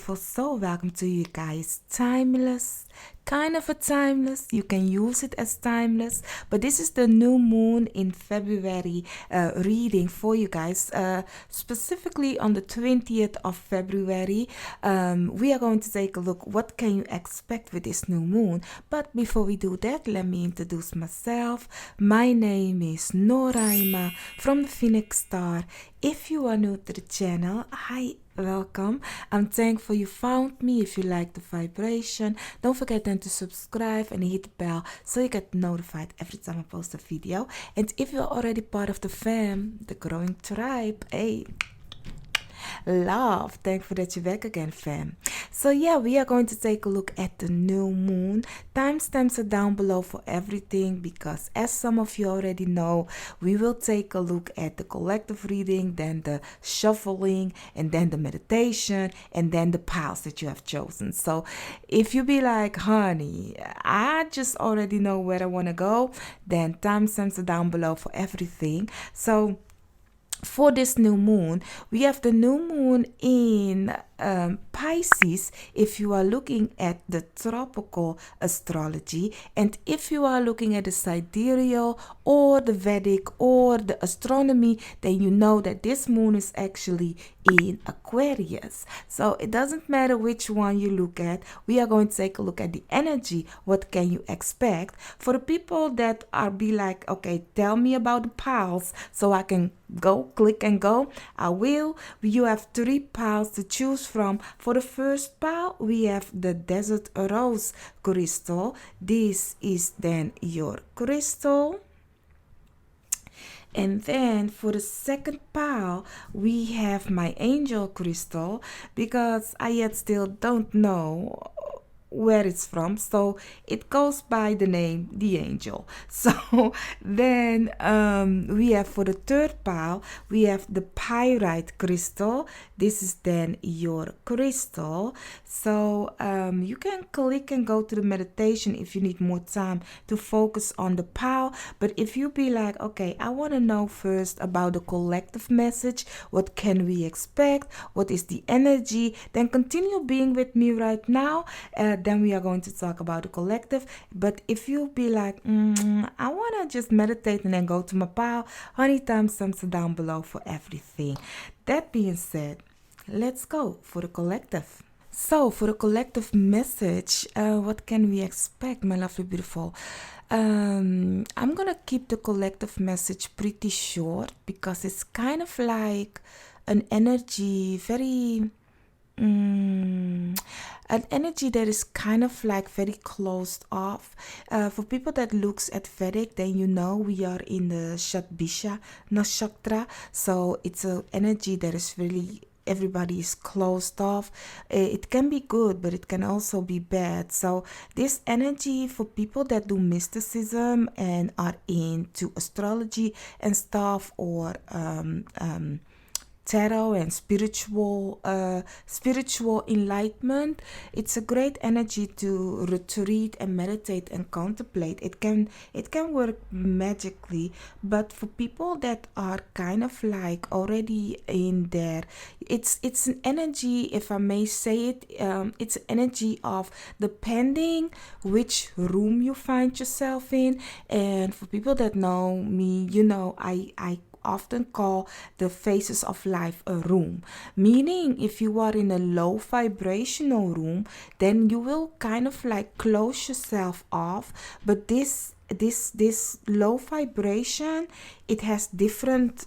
beautiful. So welcome to you guys. Timeless, kind of a timeless. You can use it as timeless, but this is the new moon in February reading for you guys. Specifically on the 20th of February, we are going to take a look. What can you expect with this new moon? But before we do that, let me introduce myself. My name is Noraima from the Phoenix Star. If you are new to the channel, hi, welcome. I'm thankful you found me. If you like the vibration, don't forget then to subscribe and hit the bell so you get notified every time I post a video. And if you're already part of the fam, the growing tribe, hey, love. Thankful that you're back again, fam. So yeah, we are going to take a look at the new moon. Timestamps are down below for everything because, as some of you already know, we will take a look at the collective reading, then the shuffling, and then the meditation, and then the piles that you have chosen. So if you be like, honey, I just already know where I want to go, then timestamps are down below for everything. So for this new moon, we have the new moon in Pisces if you are looking at the tropical astrology, and if you are looking at the sidereal or the Vedic or the astronomy, then you know that this moon is actually in Aquarius. So it doesn't matter which one you look at, we are going to take a look at the energy. What can you expect? For the people that are be like, okay, tell me about the piles so I can go click and go, I will. You have 3 piles to choose from. For the first pile, we have the desert rose crystal. This is then your crystal. And then for the second pile, we have my angel crystal, because I yet still don't know where it's from, so it goes by the name the angel. So then we have, for the third pile, we have the pyrite crystal. This is then your crystal. So you can click and go to the meditation if you need more time to focus on the pile. But if you be like, okay, I want to know first about the collective message, what can we expect, what is the energy, then continue being with me right now. Then we are going to talk about the collective. But if you be like, I want to just meditate and then go to my pile, honey, timestamps are down below for everything. That being said, let's go for the collective. So for the collective message, what can we expect, my lovely beautiful? I'm gonna keep the collective message pretty short because it's kind of like an energy, very an energy that is kind of like very closed off. For people that looks at Vedic, then you know we are in the Shatbisha Nakshatra, so it's an energy that is really, everybody is closed off. It can be good, but it can also be bad. So this energy for people that do mysticism and are into astrology and stuff, or tarot and spiritual enlightenment, it's a great energy to retreat and meditate and contemplate. It can work magically. But for people that are kind of like already in there, it's an energy, if I may say it, it's an energy of depending which room you find yourself in. And for people that know me, you know I often call the phases of life a room, meaning if you are in a low vibrational room, then you will kind of like close yourself off. But this low vibration, it has different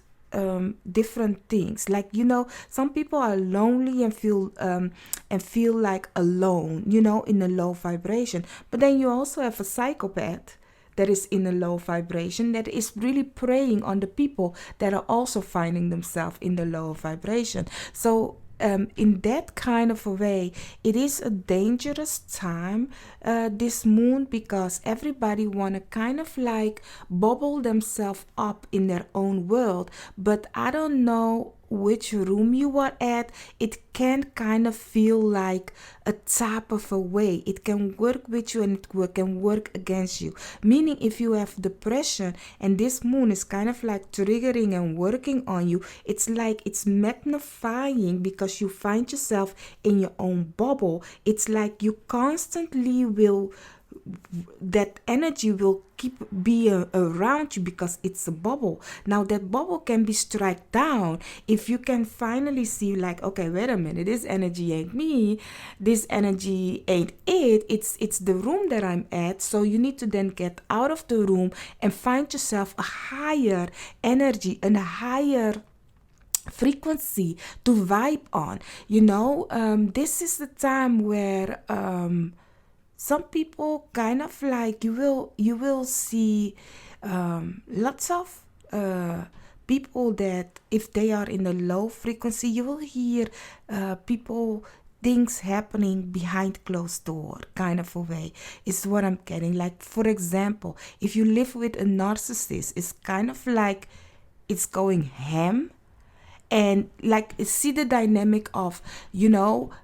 things. Like, you know, some people are lonely and feel like alone, you know, in a low vibration. But then you also have a psychopath that is in a low vibration, that is really preying on the people that are also finding themselves in the low vibration. So in that kind of a way, it is a dangerous time, this moon, because everybody want to kind of like bubble themselves up in their own world. But I don't know which room you are at, it can kind of feel like a type of a way. It can work with you and can work against you. Meaning, if you have depression and this moon is kind of like triggering and working on you, it's like it's magnifying because you find yourself in your own bubble. It's like you constantly will, that energy will keep being around you because it's a bubble. Now that bubble can be struck down if you can finally see, like, okay, wait a minute, this energy ain't me, this energy ain't it's the room that I'm at. So you need to then get out of the room and find yourself a higher energy and a higher frequency to vibe on. This is the time where some people kind of like, you will see lots of people that if they are in a low frequency, you will hear people, things happening behind closed door kind of a way is what I'm getting. Like, for example, if you live with a narcissist, it's kind of like it's going ham. And like, see the dynamic of, you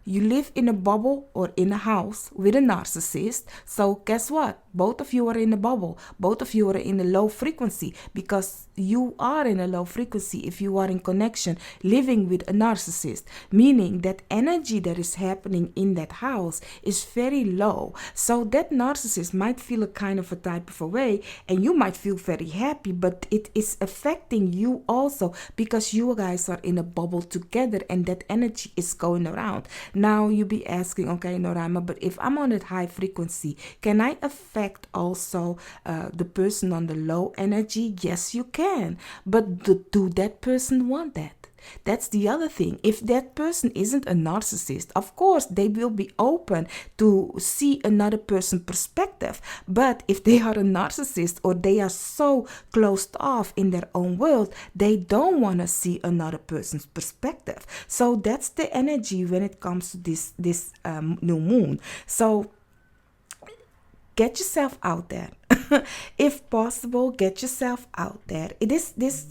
live in a bubble or in a house with a narcissist. So guess what? Both of you are in a bubble. Both of you are in a low frequency because you are in a low frequency if you are in connection living with a narcissist. Meaning that energy that is happening in that house is very low. So that narcissist might feel a kind of a type of a way and you might feel very happy, but it is affecting you also because you guys are in a bubble together and that energy is going around. Now you be asking, okay, Norama, but if I'm on a high frequency, can I affect also the person on the low energy? Yes, you can. But do that person want that? That's the other thing. If that person isn't a narcissist, of course they will be open to see another person's perspective. But if they are a narcissist or they are so closed off in their own world, they don't want to see another person's perspective. So that's the energy when it comes to this new moon. So get yourself out there. If possible, get yourself out there. This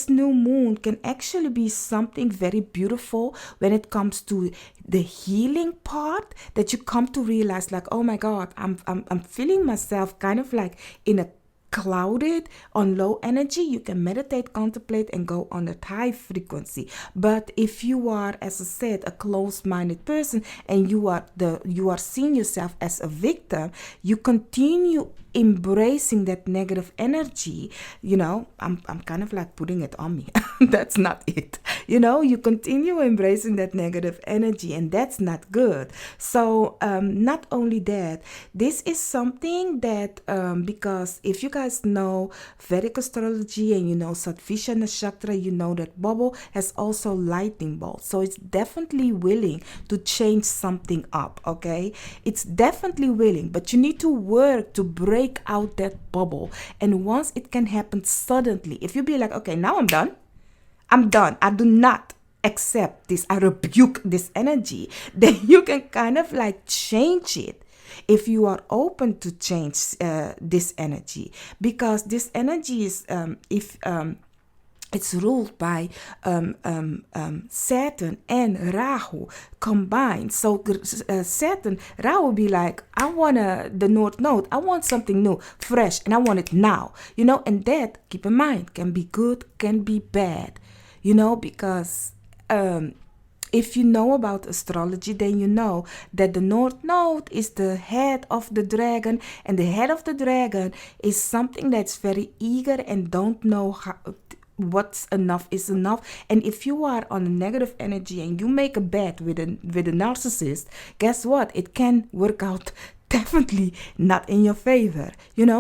new moon can actually be something very beautiful when it comes to the healing part, that you come to realize, like, oh my God, I'm feeling myself kind of like in a clouded on low energy. You can meditate, contemplate, and go on a high frequency. But if you are, as I said, a closed-minded person and you are seeing yourself as a victim, you continue embracing that negative energy. I'm kind of like putting it on me. That's not it. You continue embracing that negative energy, and that's not good. So not only that, this is something that because if you guys know Vedic astrology and you know Sattvisha Nakshatra, you know that bubble has also lightning bolts. So it's definitely willing to change something up, okay? It's definitely willing, but you need to work to break out that bubble. And once it can happen suddenly, if you be like, okay, now I'm done, I do not accept this, I rebuke this energy, then you can kind of like change it. If you are open to change this energy, because this energy is it's ruled by Saturn and Rahu combined. So Saturn, Rahu be like, I want the North Node. I want something new, fresh, and I want it now. And that, keep in mind, can be good, can be bad. Because if you know about astrology, then you know that the North Node is the head of the dragon, and the head of the dragon is something that's very eager and don't know what's enough is enough. And if you are on a negative energy and you make a bet with a narcissist, guess what? It can work out definitely not in your favor,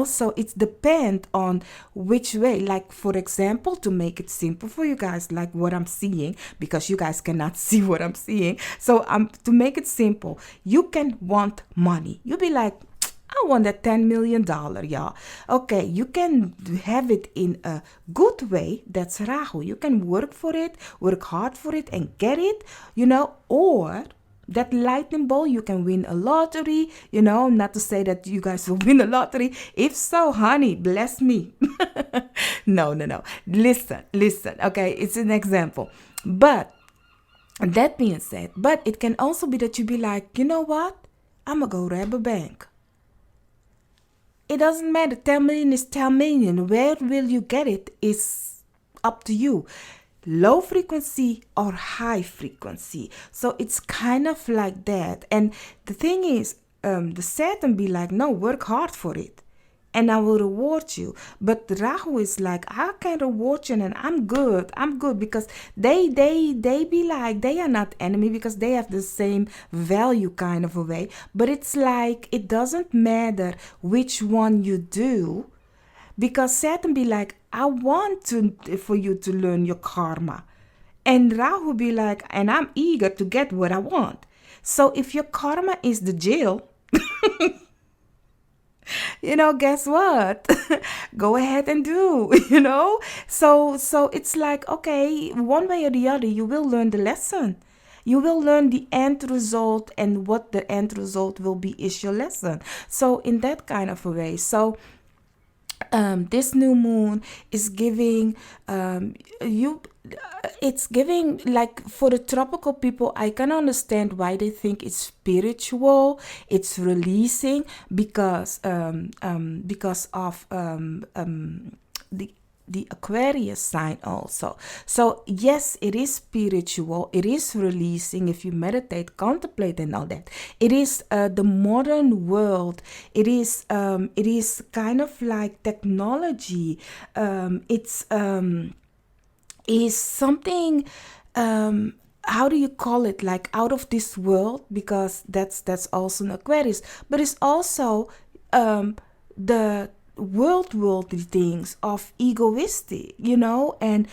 so it's depend on which way. Like, for example, to make it simple for you guys, like what I'm seeing, because you guys cannot see what I'm seeing, so to make it simple, you can want money. You'll be like, I want that $10 million, y'all. Okay, you can have it in a good way. That's Rahu. You can work for it, work hard for it, and get it, or that lightning bolt, you can win a lottery. Not to say that you guys will win a lottery. If so, honey, bless me. No, no, no. Listen. Okay, it's an example. But that being said, but it can also be that you be like, you know what? I'm going to go rob a bank. It doesn't matter. 10 million is 10 million. Where will you get it is up to you. Low frequency or high frequency. So it's kind of like that. And the thing is, the Saturn be like, no, work hard for it, and I will reward you. But Rahu is like, I can reward you, and I'm good because they be like, they are not enemy because they have the same value kind of a way. But it's like, it doesn't matter which one you do, because Saturn be like, I want for you to learn your karma, and Rahu be like, and I'm eager to get what I want. So if your karma is the jail, guess what? Go ahead and do, So it's like, okay, one way or the other, you will learn the lesson. You will learn the end result, and what the end result will be is your lesson. So in that kind of a way. So this new moon is giving you it's giving, like, for the tropical people, I can understand why they think it's spiritual, it's releasing, because of the Aquarius sign also. So yes, it is spiritual, it is releasing if you meditate, contemplate, and all that. It is the modern world. It is kind of like technology. It's is something, how do you call it, like out of this world, because that's also an Aquarius, but it's also the worldly things of egoistic, and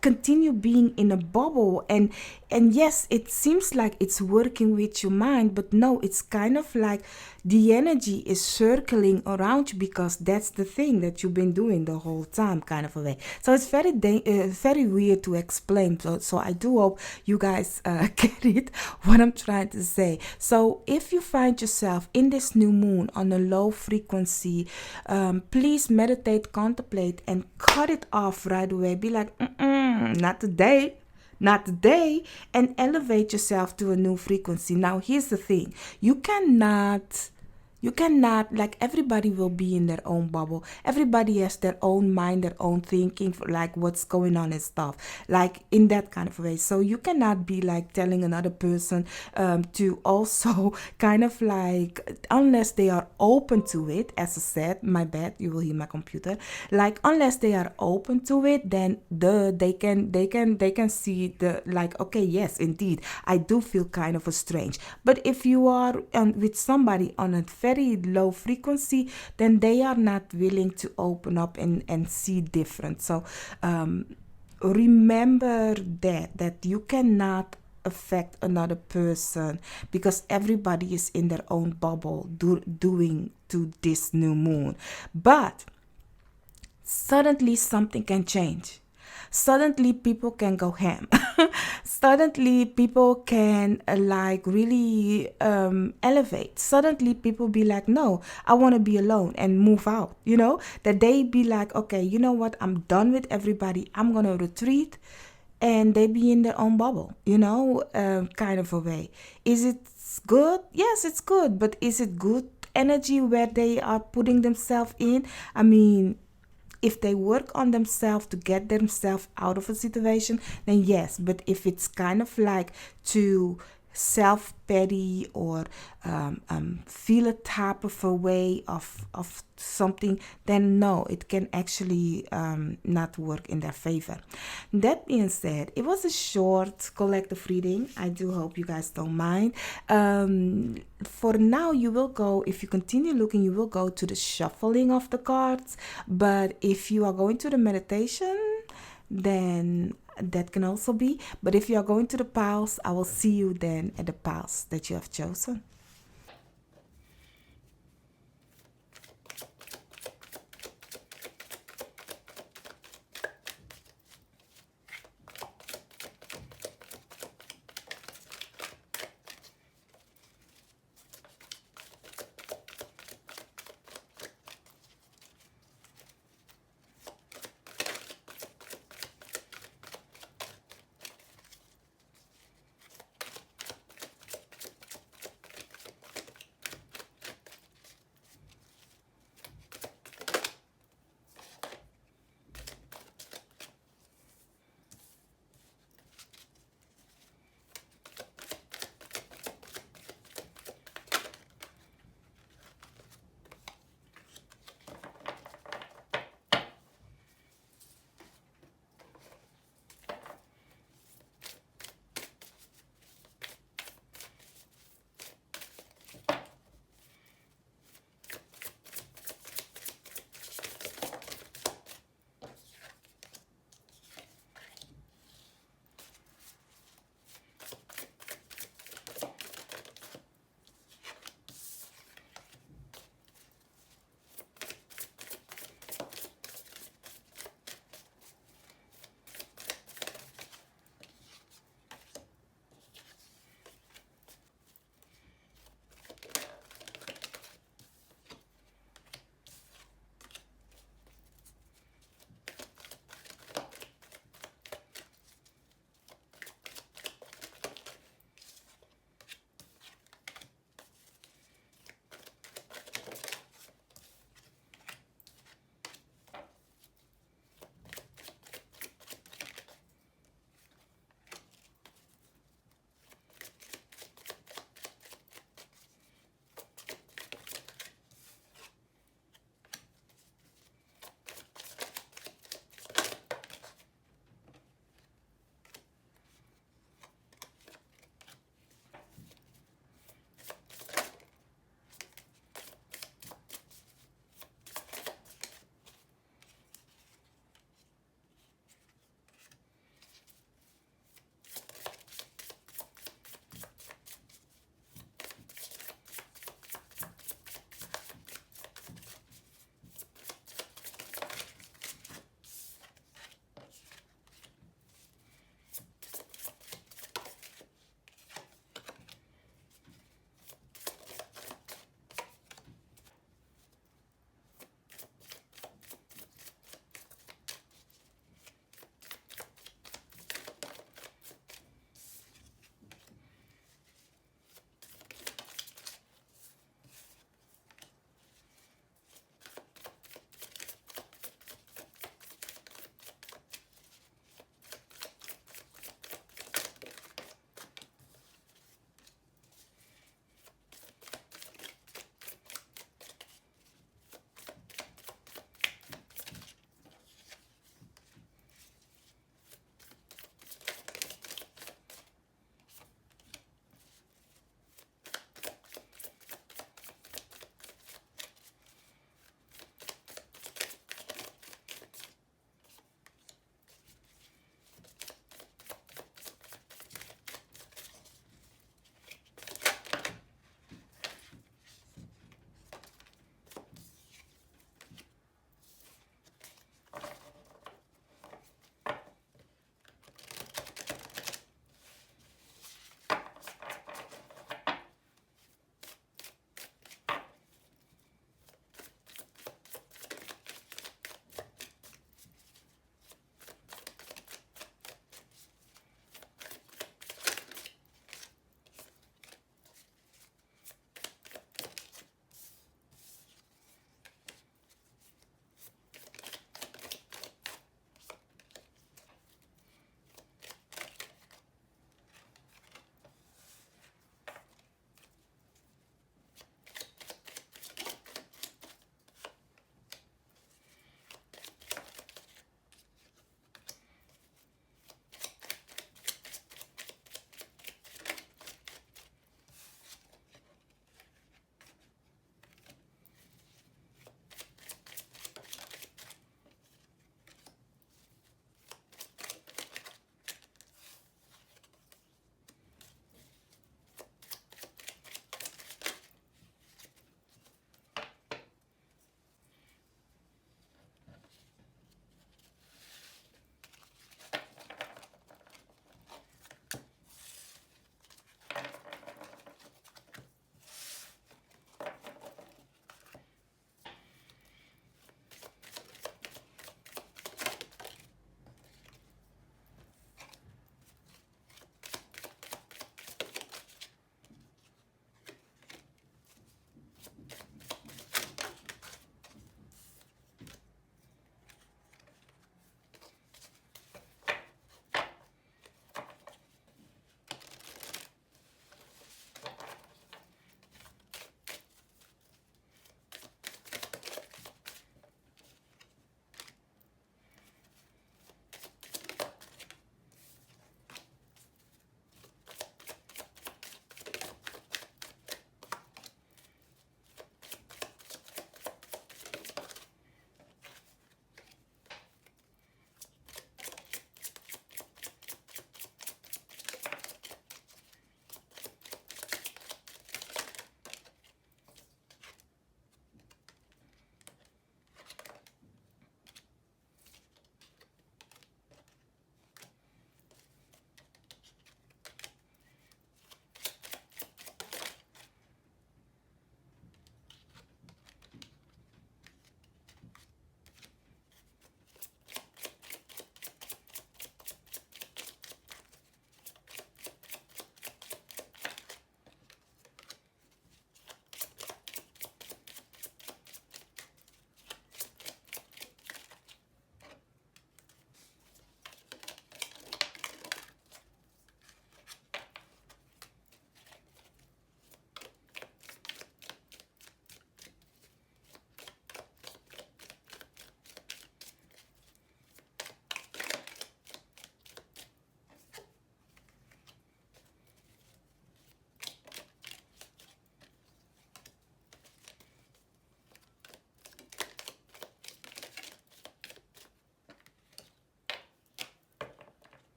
continue being in a bubble, and yes, it seems like it's working with your mind, but no, it's kind of like the energy is circling around you, because that's the thing that you've been doing the whole time, kind of a way. So it's very weird to explain. So I do hope you guys get it, what I'm trying to say. So if you find yourself in this new moon on a low frequency, please meditate, contemplate, and cut it off right away. Be like, not today. Not today, and elevate yourself to a new frequency. Now, here's the thing. You cannot, like, everybody will be in their own bubble. Everybody has their own mind, their own thinking, for like what's going on and stuff, like in that kind of way. So you cannot be like telling another person to also kind of like, unless they are open to it. As I said, my bad, you will hear my computer. Like, unless they are open to it, then they can see the, like, okay, yes, indeed, I do feel kind of a strange. But if you are with somebody on a very low frequency, then they are not willing to open up and see different. So remember that you cannot affect another person, because everybody is in their own bubble doing to this new moon. But suddenly something can change. Suddenly people can go ham. Suddenly people can like really elevate. Suddenly people be like, no, I want to be alone, and move out. That they be like, okay, you know what, I'm done with everybody, I'm gonna retreat, and they be in their own bubble, kind of a way. Is it good? Yes, it's good. But is it good energy where they are putting themselves in? I mean, if they work on themselves to get themselves out of a situation, then yes. But if it's kind of like to self-pity or feel a type of a way of something, then no, it can actually not work in their favor. That being said, it was a short collective reading. I do hope you guys don't mind. For now, you will go, if you continue looking, you will go to the shuffling of the cards. But if you are going to the meditation, then that can also be. But if you are going to the piles, I will see you then at the piles that you have chosen.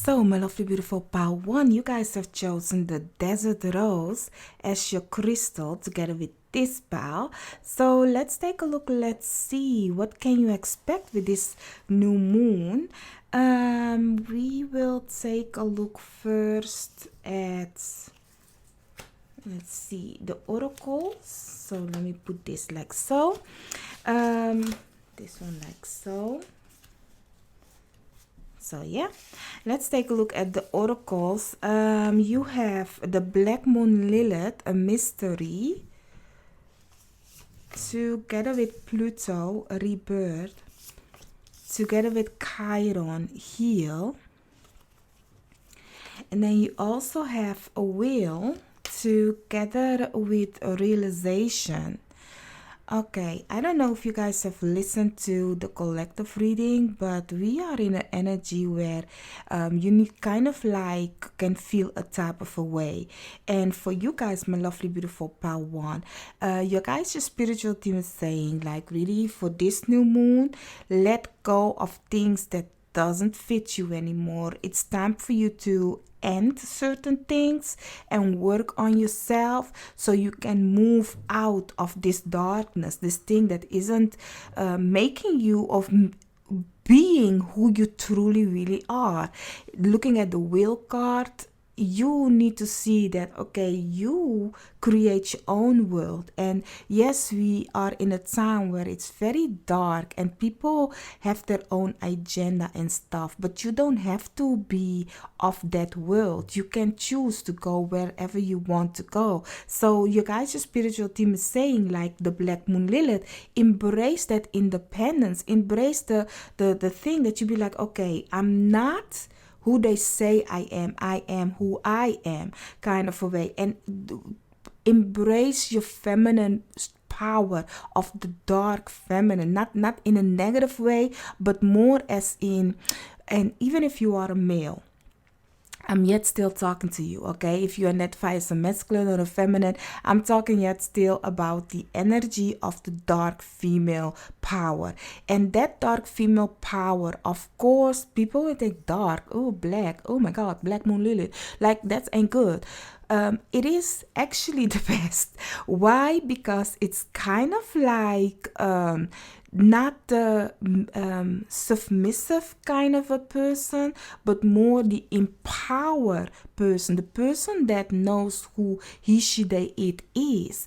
So, my lovely, beautiful pile one, you guys have chosen the desert rose as your crystal together with this pile. So let's take a look. Let's see what can you expect with this new moon. We will take a look first at, let's see, the oracles. So let me put this like so. This one like so. So yeah, let's take a look at the oracles. You have the Black Moon Lilith, a mystery, together with Pluto, a rebirth, together with Chiron, heal. And then you also have a wheel together with a realization. Okay, I don't know if you guys have listened to the collective reading, but we are in an energy where you need kind of like can feel a type of a way. And for you guys, my lovely, beautiful power one, your guys, your spiritual team is saying like really for this new moon, let go of things that doesn't fit you anymore. It's time for you to end certain things and work on yourself so you can move out of this darkness, this thing that isn't making you of being who you truly really are. Looking at the wheel card, you need to see that okay, you create your own world. And yes, we are in a time where it's very dark and people have their own agenda and stuff, but you don't have to be of that world. You can choose to go wherever you want to go. So your guys, your spiritual team is saying like the Black Moon Lilith, embrace that independence, embrace the thing that you be like, okay, I'm not who they say I am who I am, kind of a way. And embrace your feminine power of the dark feminine, not in a negative way, but more as in, and even if you are a male, I'm yet still talking to you, okay? If you identify as a masculine or a feminine, I'm talking yet still about the energy of the dark female power. And that dark female power, of course, people will think dark, oh, black, oh my God, Black Moon Lilith. Like, that ain't good. It is actually the best. Why? Because it's kind of like not the submissive kind of a person, but more the empowered person, the person that knows who he, she, they, it is.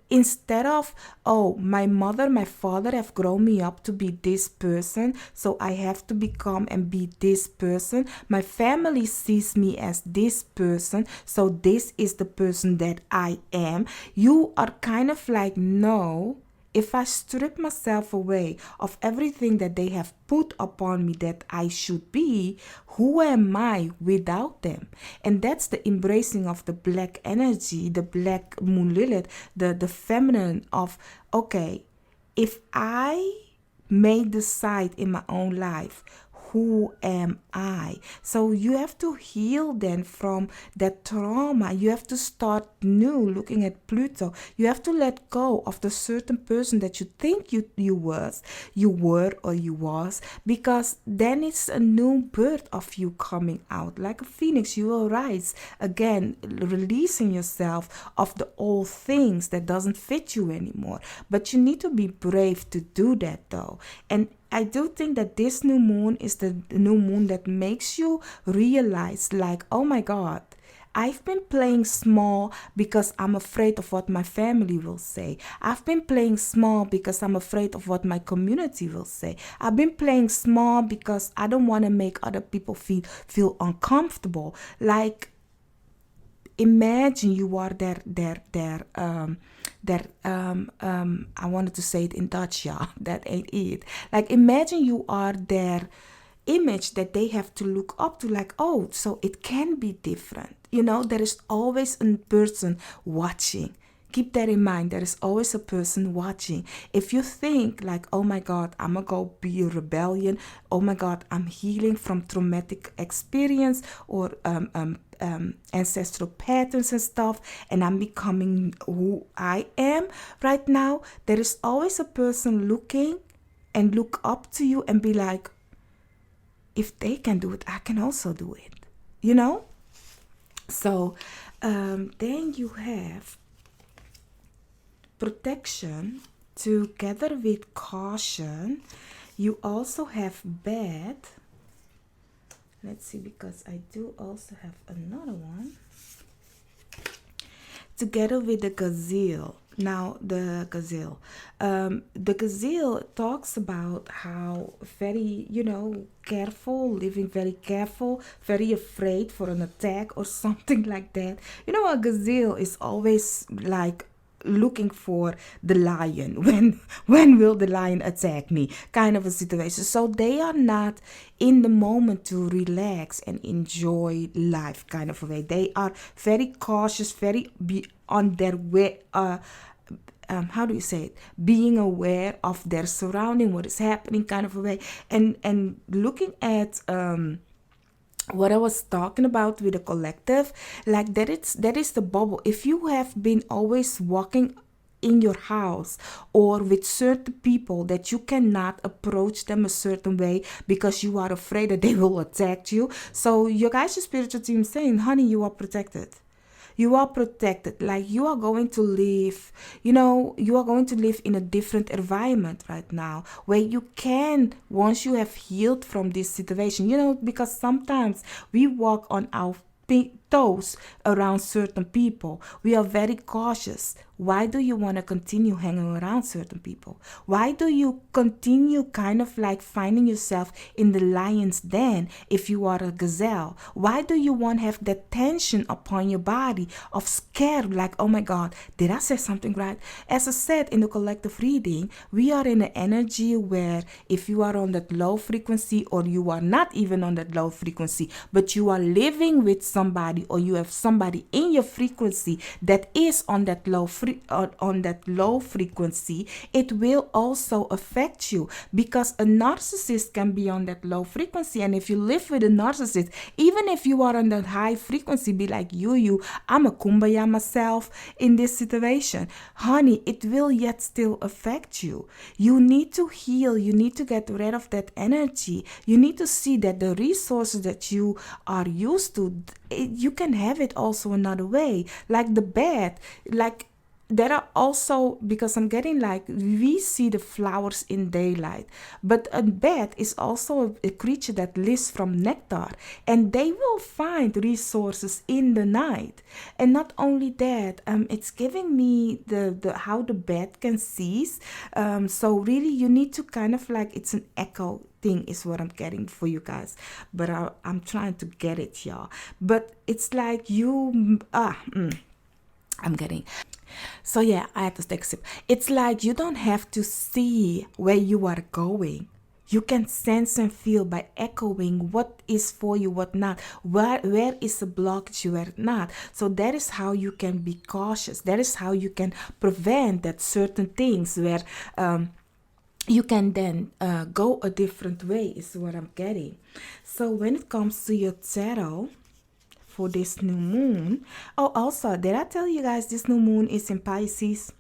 Instead of, oh, my mother, my father have grown me up to be this person, so I have to become and be this person. My family sees me as this person, so this is the person that I am. You are kind of like, no, if I strip myself away of everything that they have put upon me that I should be, who am I without them? And that's the embracing of the black energy, the Black Moon Lilith, the feminine of, okay, if I may decide in my own life, who am I? So you have to heal then from that trauma. You have to start new, looking at Pluto. You have to let go of the certain person that you think you were or you was, because then it's a new birth of you coming out. Like a phoenix, you will rise again, releasing yourself of the old things that doesn't fit you anymore. But you need to be brave to do that though. And I do think that this new moon is the new moon that makes you realize like, oh my God, I've been playing small because I'm afraid of what my family will say. I've been playing small because I'm afraid of what my community will say. I've been playing small because I don't want to make other people feel uncomfortable. Like, imagine you are I wanted to say it in Dutch, yeah, that ain't it. Like, imagine you are their image that they have to look up to, like, oh, so it can be different. You know, there is always a person watching. Keep that in mind. There is always a person watching. If you think like, oh my God, I'm gonna go be a rebellion. Oh my God, I'm healing from traumatic experience or ancestral patterns and stuff, and I'm becoming who I am right now. There is always a person looking and look up to you and be like, if they can do it, I can also do it. you know. So then you have protection together with caution. You also have bad. Let's see, because I do also have another one together with the gazelle. Now the gazelle talks about how very, careful, living very careful, very afraid for an attack or something like that. A gazelle is always like looking for the lion. When will the lion attack me, kind of a situation. So they are not in the moment to relax and enjoy life, kind of a way. They are very cautious, very on their way, how do you say it, being aware of their surrounding, what is happening, kind of a way. And looking at what I was talking about with the collective, like that is the bubble. If you have been always walking in your house or with certain people that you cannot approach them a certain way because you are afraid that they will attack you, so your guys' spiritual team is saying, honey, you are protected. You are protected. Like you are going to live, you are going to live in a different environment right now where you can, once you have healed from this situation, because sometimes we walk on our toes around certain people. We are very cautious. Why do you want to continue hanging around certain people? Why do you continue kind of like finding yourself in the lion's den if you are a gazelle? Why do you want to have that tension upon your body of scare, like, oh my God, did I say something right? As I said in the collective reading, we are in an energy where if you are on that low frequency, or you are not even on that low frequency, but you are living with somebody, or you have somebody in your frequency that is on that low frequency, it will also affect you, because a narcissist can be on that low frequency. And if you live with a narcissist, even if you are on that high frequency, be like, I'm a kumbaya myself in this situation, honey, it will yet still affect you. You need to heal. You need to get rid of that energy. You need to see that the resources that you are used to, you can have it also another way, like the bed. Like there are also, because I'm getting like, we see the flowers in daylight, but a bat is also a creature that lives from nectar, and they will find resources in the night. And not only that, it's giving me the how the bat can seize. So really you need to kind of like, it's an echo thing is what I'm getting for you guys, but I'm trying to get it, y'all. But it's like I'm getting. So yeah, I have to take a sip. It's like you don't have to see where you are going. You can sense and feel by echoing what is for you, what not. Where is the blockage, where not. So that is how you can be cautious. That is how you can prevent that certain things where you can then go a different way, is what I'm getting. So when it comes to your tarot for this new moon. Oh, also, did I tell you guys this new moon is in Pisces?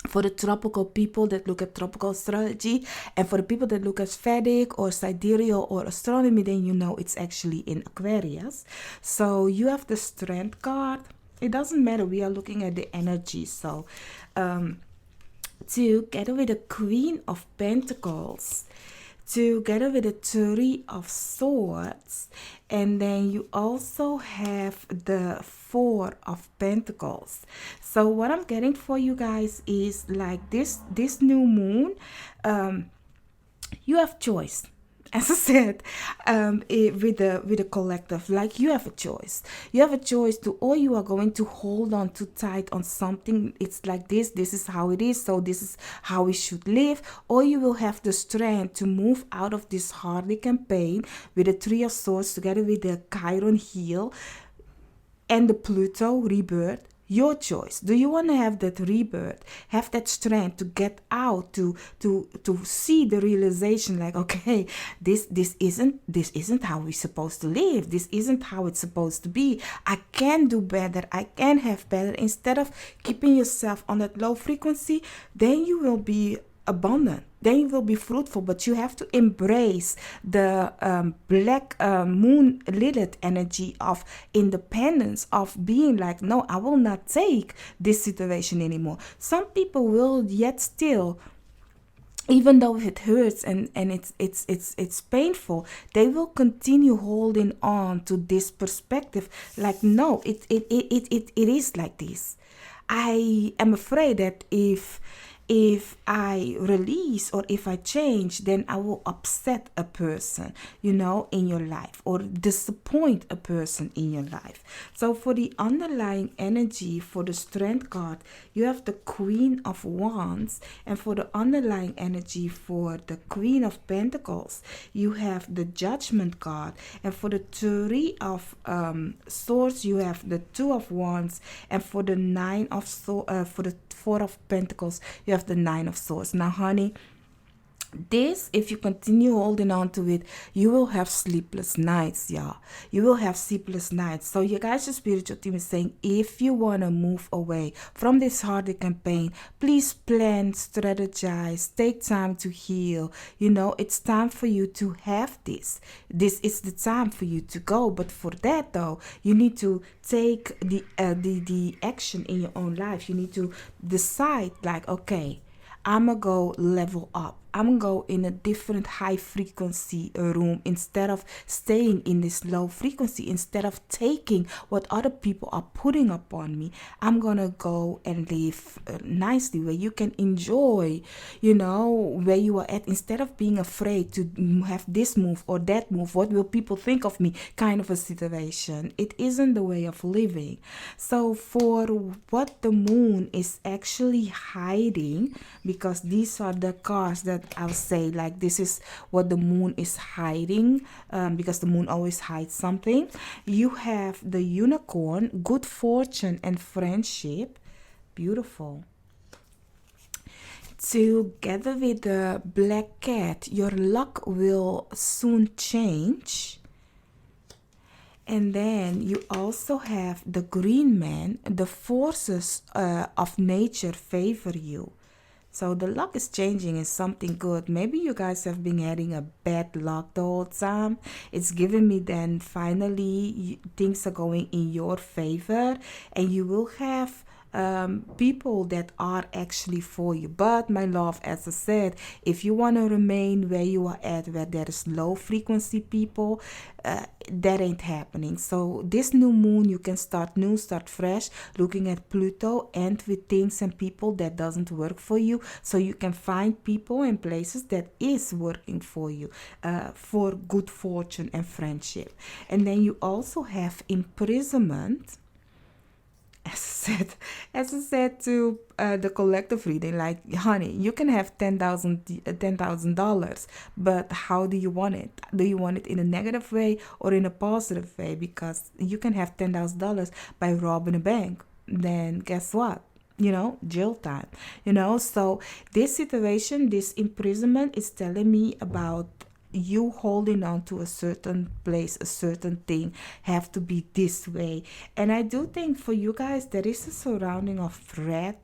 For the tropical people that look at tropical astrology, and for the people that look at Vedic or sidereal or astronomy, then you know it's actually in Aquarius. So you have the Strength card. It doesn't matter. We are looking at the energy. So together with the Queen of Pentacles, together with the Three of Swords, and then you also have the Four of Pentacles. So what I'm getting for you guys is like this new moon, you have choice. As I said, with the collective, like you have a choice. You have a choice to, or you are going to hold on too tight on something. It's like this is how it is, so this is how we should live. Or you will have the strength to move out of this heartache and pain with the Three of Swords together with the Chiron heel and the Pluto rebirth. Your choice. Do you want to have that rebirth, have that strength to get out, to see the realization, like, okay, this isn't how we're supposed to live. This isn't how it's supposed to be. I can do better. I can have better. Instead of keeping yourself on that low frequency, then you will be abundant. Then you will be fruitful, but you have to embrace the black moon Lilith energy of independence, of being like, no, I will not take this situation anymore. Some people will yet still, even though it hurts and it's painful, they will continue holding on to this perspective, like, no, it is like this. I am afraid that if I release or if I change, then I will upset a person, in your life, or disappoint a person in your life. So for the underlying energy, for the Strength card, you have the Queen of Wands, and for the underlying energy, for the Queen of Pentacles, you have the Judgment card, and for the Three of Swords, you have the Two of Wands, and for the for the Four of Pentacles, you have the Nine of Swords. Now, honey, this, if you continue holding on to it, you will have sleepless nights, y'all. You will have sleepless nights. So you guys, your spiritual team is saying, if you want to move away from this heartache and pain, please plan, strategize, take time to heal. It's time for you to have this. This is the time for you to go. But for that, though, you need to take the action in your own life. You need to decide, like, okay, I'm going to go level up. I'm going to go in a different high frequency room instead of staying in this low frequency. Instead of taking what other people are putting upon me, I'm going to go and live nicely, where you can enjoy, where you are at, instead of being afraid to have this move or that move. What will people think of me? Kind of a situation. It isn't the way of living. So for what the moon is actually hiding, because these are the cards that I'll say, like, this is what the moon is hiding, because the moon always hides something. You have the Unicorn, good fortune and friendship. Beautiful. Together with the Black Cat, your luck will soon change. And then you also have the Green Man, the forces of nature favor you. So the luck is changing, is something good. Maybe you guys have been having a bad luck the whole time. It's giving me then finally things are going in your favor, and you will have people that are actually for you. But my love, as I said, if you want to remain where you are at, where there is low frequency people, that ain't happening. So this new moon, you can start new, start fresh, looking at Pluto, and with things and people that doesn't work for you, so you can find people and places that is working for you, for good fortune and friendship. And then you also have imprisonment. As I said to the collective reading, like, honey, you can have $10,000, but how do you want it? Do you want it in a negative way or in a positive way? Because you can have $10,000 by robbing a bank. Then guess what? Jail time. So this situation, this imprisonment, is telling me about you holding on to a certain place, a certain thing, have to be this way. And I do think for you guys, there is a surrounding of red.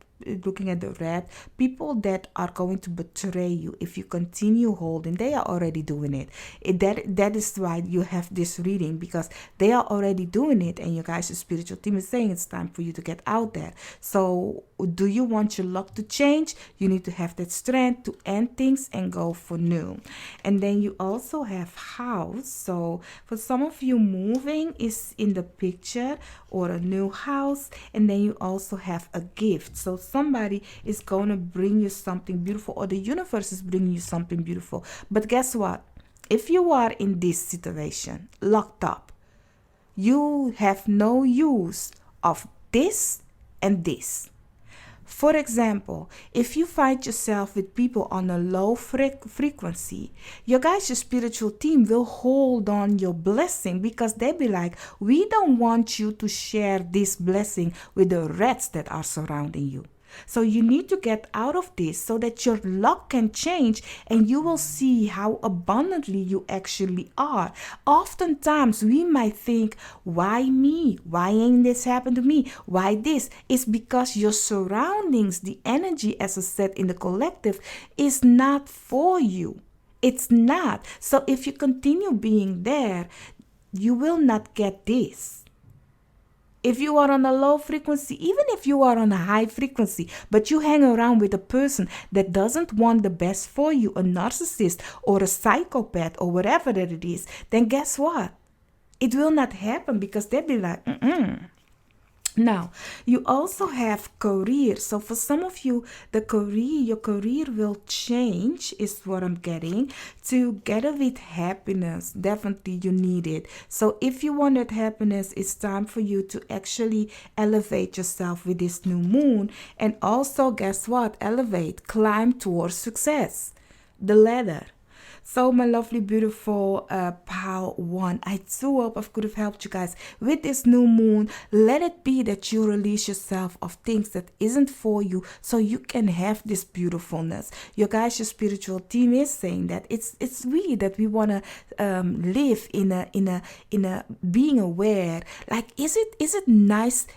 Looking at the red, people that are going to betray you if you continue holding. They are already doing it. That is why you have this reading, because they are already doing it, and you guys, the spiritual team is saying it's time for you to get out there. So do you want your luck to change? You need to have that strength to end things and go for new. And then you also have house. So for some of you, moving is in the picture, or a new house. And then you also have a gift. So somebody is going to bring you something beautiful, or the universe is bringing you something beautiful. But guess what? If you are in this situation, locked up, you have no use of this and this. For example, if you find yourself with people on a low frequency, your guys, your spiritual team will hold on your blessing, because they be like, we don't want you to share this blessing with the rats that are surrounding you. So you need to get out of this so that your luck can change and you will see how abundantly you actually are. Oftentimes we might think, why me? Why ain't this happened to me? Why this? It's because your surroundings, the energy, as I said, in the collective, is not for you. It's not. So if you continue being there, you will not get this. If you are on a low frequency, even if you are on a high frequency, but you hang around with a person that doesn't want the best for you, a narcissist or a psychopath or whatever that it is, then guess what? It will not happen because they'll be like, Now, you also have career. So for some of you, your career will change, is what I'm getting. Together with happiness, definitely you need it. So if you want that happiness, it's time for you to actually elevate yourself with this new moon. And also, guess what? Elevate, climb towards success, the ladder. So my lovely, beautiful pile one, I do hope I could have helped you guys with this new moon. Let it be that you release yourself of things that isn't for you so you can have this beautifulness. Your guys, your spiritual team is saying that it's we that we want to live in a being aware. Like, is it nice?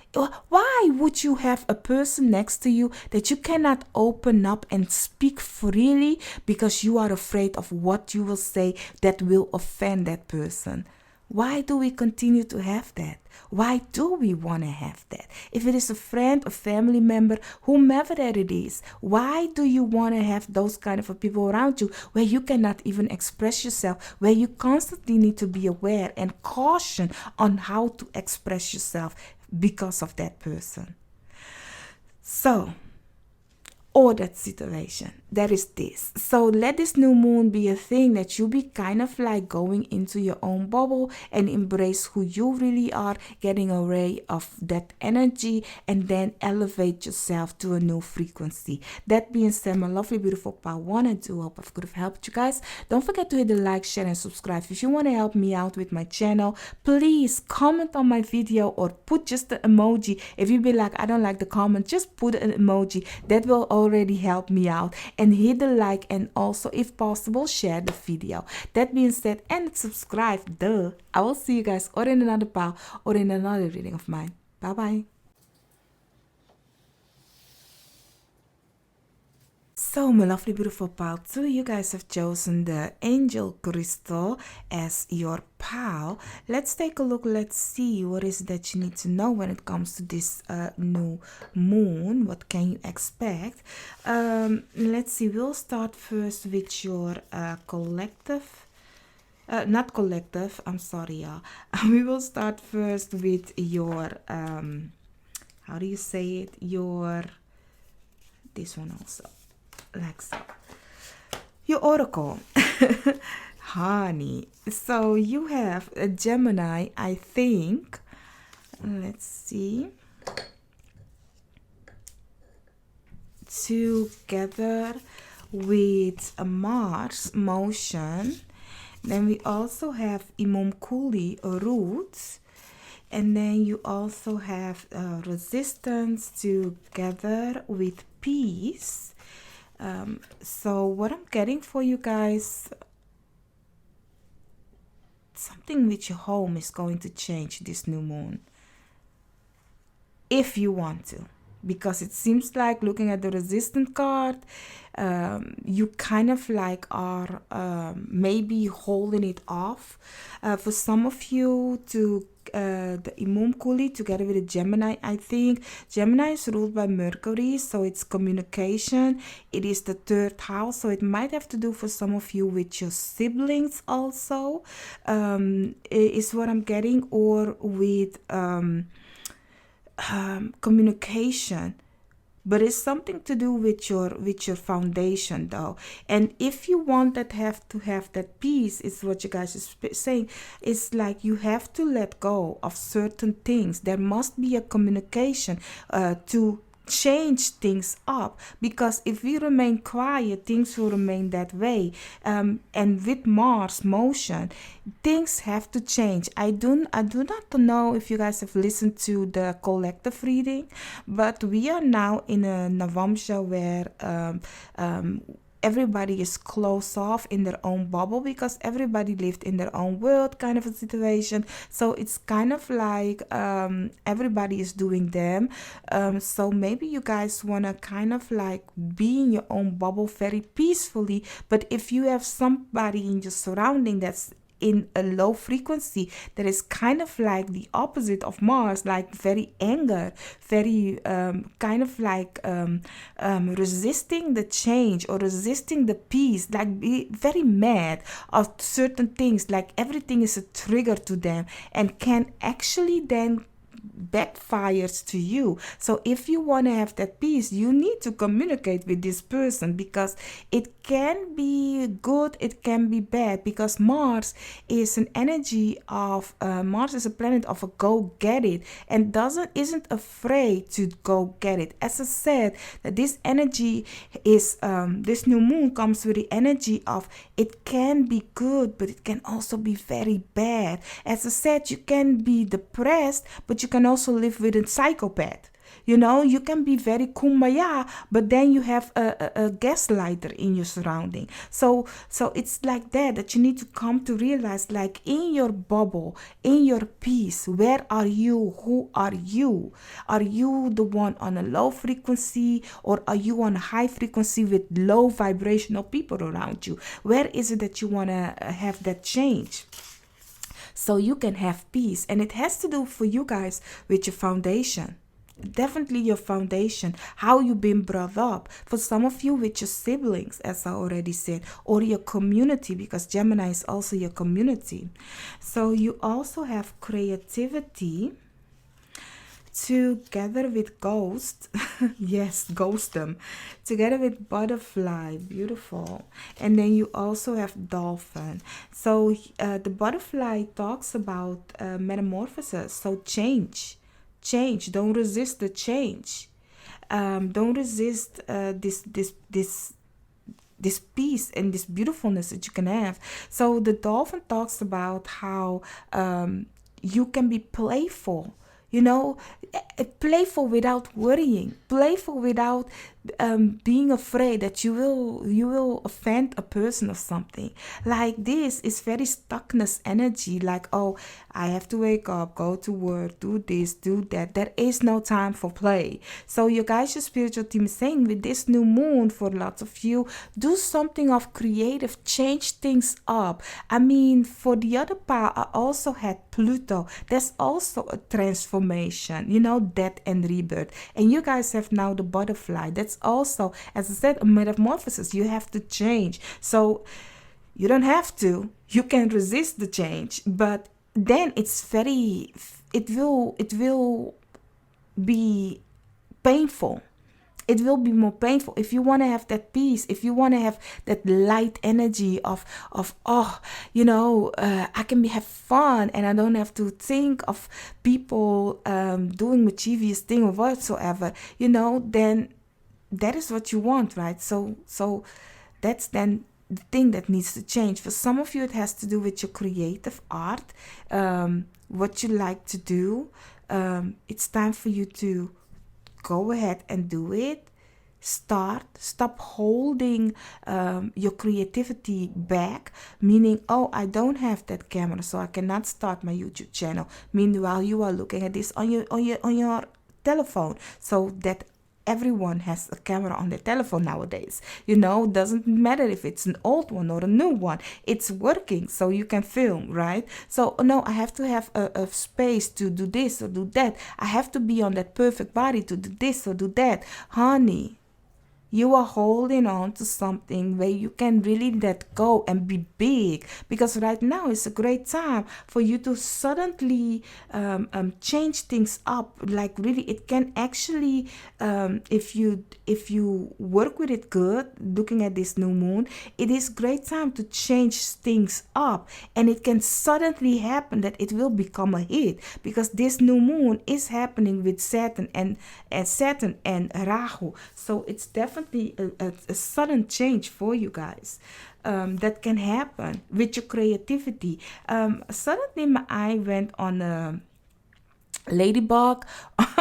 Why would you have a person next to you that you cannot open up and speak freely because you are afraid of what you will say that will offend that person? Why do we continue to have that? Why do we want to have that? If it is a friend, a family member, whomever that it is, why do you want to have those kind of people around you where you cannot even express yourself, where you constantly need to be aware and caution on how to express yourself because of that person? So, or that situation, that is this. So let this new moon be a thing that you be kind of like going into your own bubble and embrace who you really are, getting away of that energy, and then elevate yourself to a new frequency. That being said, my lovely, beautiful pal one, I do hope I could have helped you guys. Don't forget to hit the like, share, and subscribe. If you want to help me out with my channel, please comment on my video or put just the emoji. If you be like, I don't like the comment, just put an emoji. That will already help me out. And hit the like, and also, if possible, share the video. That being said, and subscribe, duh. I will see you guys or in another pile or in another reading of mine. Bye bye. So my lovely, beautiful pal 2, you guys have chosen the angel crystal as your pal. Let's take a look. Let's see what is that you need to know when it comes to this new moon. What can you expect? Let's see. We'll start first with your collective. Not collective. I'm sorry, y'all. We will start first with your how do you say it? Your this one also. Like so. Your oracle. Honey. So you have a Gemini, I think. Let's see. Together with a Mars motion. Then we also have Imumkuli roots. And then you also have resistance together with peace. So what I'm getting for you guys, something with your home is going to change this new moon, if you want to, because it seems like, looking at the resistant card, you kind of like are maybe holding it off. For some of you, to the Imumkuli together with a Gemini, I think Gemini is ruled by Mercury, so it's communication. It is the 3rd house, so it might have to do for some of you with your siblings also, is what I'm getting, or with communication. But it's something to do with your foundation, though. And if you want that, have to have that peace, is what you guys are saying. It's like you have to let go of certain things. There must be a communication to change things up, because if we remain quiet, things will remain that way. And with Mars motion, things have to change. I do not know if you guys have listened to the collective reading, but we are now in a Navamsha where everybody is closed off in their own bubble, because everybody lived in their own world kind of a situation. So it's kind of like everybody is doing them. So maybe you guys want to kind of like be in your own bubble very peacefully. But if you have somebody in your surrounding that's in a low frequency, that is kind of like the opposite of Mars, like very anger, very kind of like resisting the change or resisting the peace, like be very mad of certain things, like everything is a trigger to them and can actually then backfires to you. So if you want to have that peace, you need to communicate with this person, because it can be good, it can be bad, because Mars is an energy of Mars is a planet of a go get it, and isn't afraid to go get it. As I said, that this energy is this new moon comes with the energy of it can be good, but it can also be very bad. As I said, you can be depressed, but you can also live with a psychopath. You can be very kumbaya, but then you have a gaslighter in your surrounding. So it's like that you need to come to realize, like in your bubble, in your peace, where are you? Who are you? Are you the one on a low frequency, or are you on a high frequency with low vibrational people around you? Where is it that you want to have that change? So you can have peace. And it has to do for you guys with your foundation. Definitely your foundation, how you've been brought up. For some of you, with your siblings, as I already said, or your community, because Gemini is also your community. So you also have creativity together with ghost. Yes, ghost them, together with butterfly, beautiful. And then you also have dolphin. So the butterfly talks about metamorphosis, so change. Don't resist the change. Don't resist this peace and this beautifulness that you can have. So the dolphin talks about how you can be playful, playful without worrying, playful without being afraid that you will offend a person or something. Like this is very stuckness energy, like, oh, I have to wake up, go to work, do this, do that. There is no time for play. So you guys, your spiritual team is saying, with this new moon, for lots of you, do something of creative, change things up. I mean, for the other part, I also had Pluto. There's also a transformation, death and rebirth. And you guys have now the butterfly. That's also, as I said, a metamorphosis. You have to change. So you don't have to. You can resist the change, but then it will be painful. It will be more painful. If you want to have that peace, if you want to have that light energy of I can have fun, and I don't have to think of people doing mischievous thing or whatsoever, then that is what you want, right? So that's then the thing that needs to change. For some of you, it has to do with your creative art, what you like to do. It's time for you to go ahead and do it. Stop holding your creativity back, meaning, oh, I don't have that camera, so I cannot start my YouTube channel. Meanwhile, you are looking at this on your telephone, so that everyone has a camera on their telephone nowadays. Doesn't matter if it's an old one or a new one. It's working, so you can film, right? So, no, I have to have a space to do this or do that. I have to be on that perfect body to do this or do that. Honey, You are holding on to something where you can really let go and be big, because right now is a great time for you to suddenly change things up. Like really, it can actually, if you work with it good, looking at this new moon, it is great time to change things up, and it can suddenly happen that it will become a hit, because this new moon is happening with Saturn and Rahu. So it's definitely a sudden change for you guys. That can happen with your creativity. Suddenly my eye went on a ladybug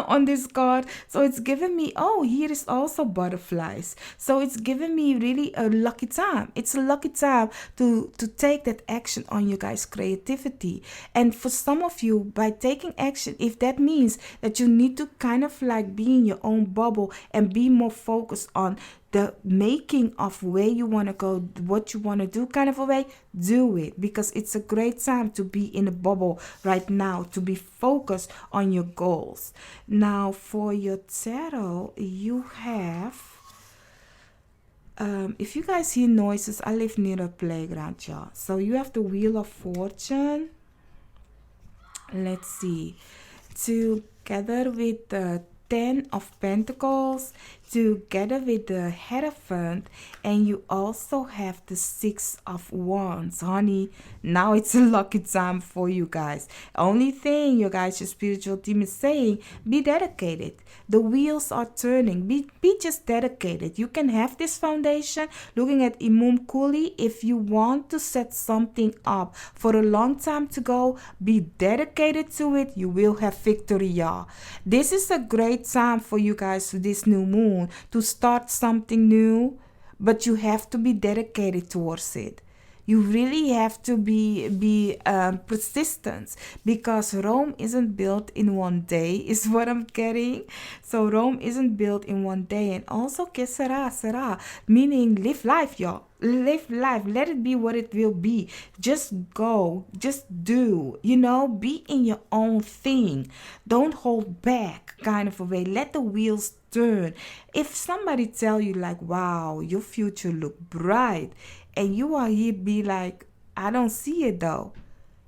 on this card, so it's giving me, oh, here is also butterflies, so it's giving me really a lucky time. It's a lucky time to take that action on your guys' creativity. And for some of you, by taking action, if that means that you need to kind of like be in your own bubble and be more focused on the making of where you want to go, what you want to do, kind of a way, do it, because it's a great time to be in a bubble right now, to be focused on your goals. Now for your tarot, you have, if you guys hear noises, I live near a playground, y'all. So you have the Wheel of Fortune. Let's see, together with the Ten of Pentacles, together with the Hierophant, and you also have the Six of Wands. Honey, now it's a lucky time for you guys. Only thing, you guys, your spiritual team is saying, be dedicated. The wheels are turning. Be just dedicated. You can have this foundation. Looking at Imum Kuli, if you want to set something up for a long time to go, be dedicated to it. You will have victory, y'all. This is a great time for you guys, for this new moon, to start something new, but you have to be dedicated towards it. You really have to be persistent, because Rome isn't built in one day, is what I'm getting. So Rome isn't built in one day. And also que sera, meaning live life, y'all. Live life. Let it be what it will be. Just go. Just do. Be in your own thing. Don't hold back, kind of a way. Let the wheels turn. If somebody tell you like, wow, your future look bright, and you are here be like, I don't see it though,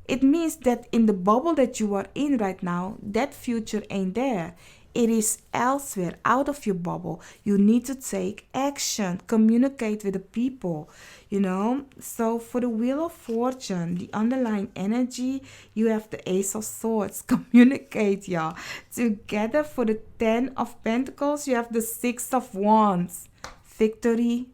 it means that in the bubble that you are in right now, that future ain't there. It is elsewhere, out of your bubble. You need to take action, communicate with the people, So for the Wheel of Fortune, the underlying energy, you have the Ace of Swords. Communicate, y'all. Together for the Ten of Pentacles, you have the Six of Wands. Victory,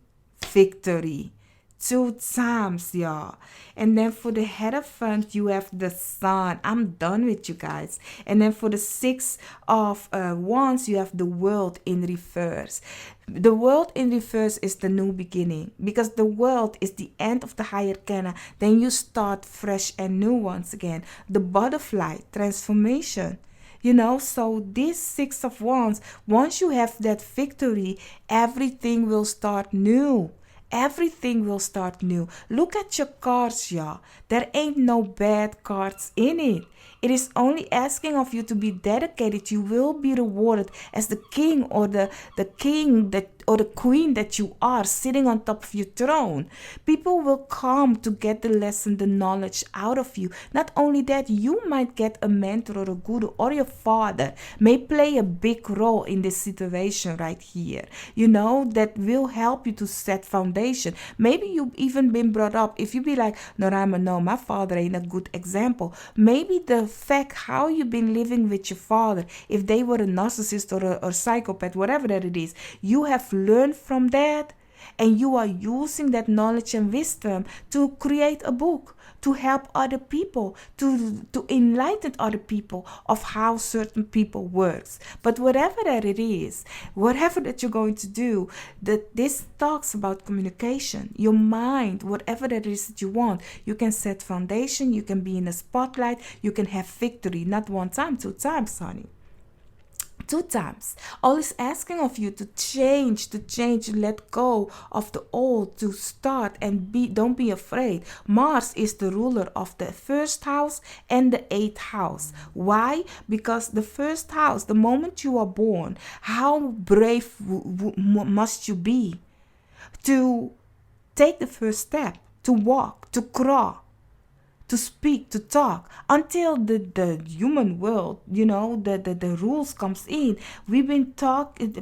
victory. 2 times, y'all. And then for the Hierophant, you have the Sun. I'm done with you guys. And then for the Six of Wands, you have the World in reverse. The World in reverse is the new beginning, because the world is the end of the higher Arcana. Then you start fresh and new once again. The Butterfly, transformation. So this Six of Wands, once you have that victory, everything will start new. Everything will start new. Look at your cards, y'all. There ain't no bad cards in it. It is only asking of you to be dedicated. You will be rewarded as the king or the king that or the queen that you are, sitting on top of your throne. People will come to get the lesson, the knowledge out of you. Not only that, you might get a mentor or a guru, or your father may play a big role in this situation right here, that will help you to set foundation. Maybe you've even been brought up, if you be like, no, my father ain't a good example. Maybe the fact how you've been living with your father, if they were a narcissist or a psychopath, whatever that it is, you have learned from that, and you are using that knowledge and wisdom to create a book, to help other people, to enlighten other people of how certain people works. But whatever that it is, whatever that you're going to do, that this talks about communication, your mind, whatever that is that you want. You can set foundation, you can be in the spotlight, you can have victory, not 1 time, 2 times, honey. 2 times. All is asking of you to change, let go of the old, to start and don't be afraid. Mars is the ruler of the first house and the 8th house. Why? Because the first house, the moment you are born, how brave must you be to take the first step, to walk, to crawl, to speak, to talk, until the human world, the rules comes in.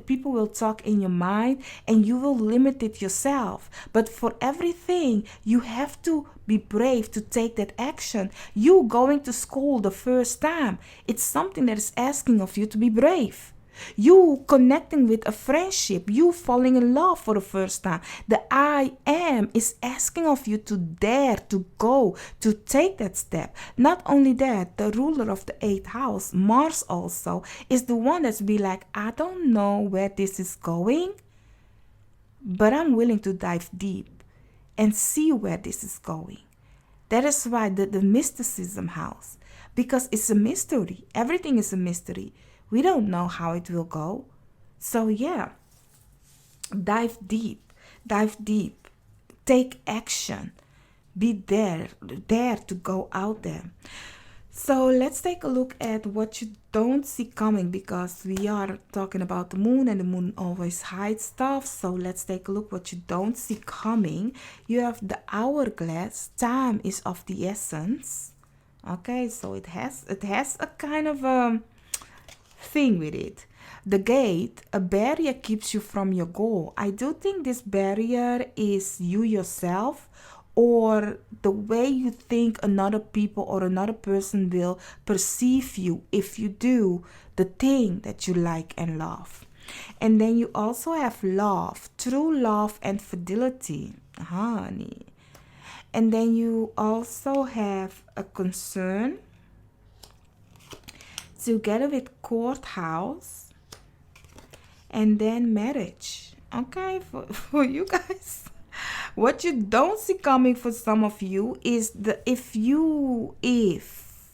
People will talk in your mind and you will limit it yourself. But for everything, you have to be brave to take that action. You going to school the first time, it's something that is asking of you to be brave. You connecting with a friendship, you falling in love for the first time. The I am is asking of you to dare to go, to take that step. Not only that, the ruler of the 8th house, Mars also, is the one that's be like, I don't know where this is going, but I'm willing to dive deep and see where this is going. That is why the mysticism house, because it's a mystery. Everything is a mystery. We don't know how it will go. So yeah, dive deep, take action, be there to go out there. So let's take a look at what you don't see coming, because we are talking about the moon and the moon always hides stuff. So let's take a look what you don't see coming. You have the hourglass. Time is of the essence. Okay, so it has a kind of thing with it. The gate, a barrier keeps you from your goal. I do think this barrier is you yourself, or the way you think another people or another person will perceive you if you do the thing that you like and love. And then you also have love, true love and fidelity, honey. And then you also have a concern together with courthouse, and then marriage. Okay, for you guys, what you don't see coming for some of you is if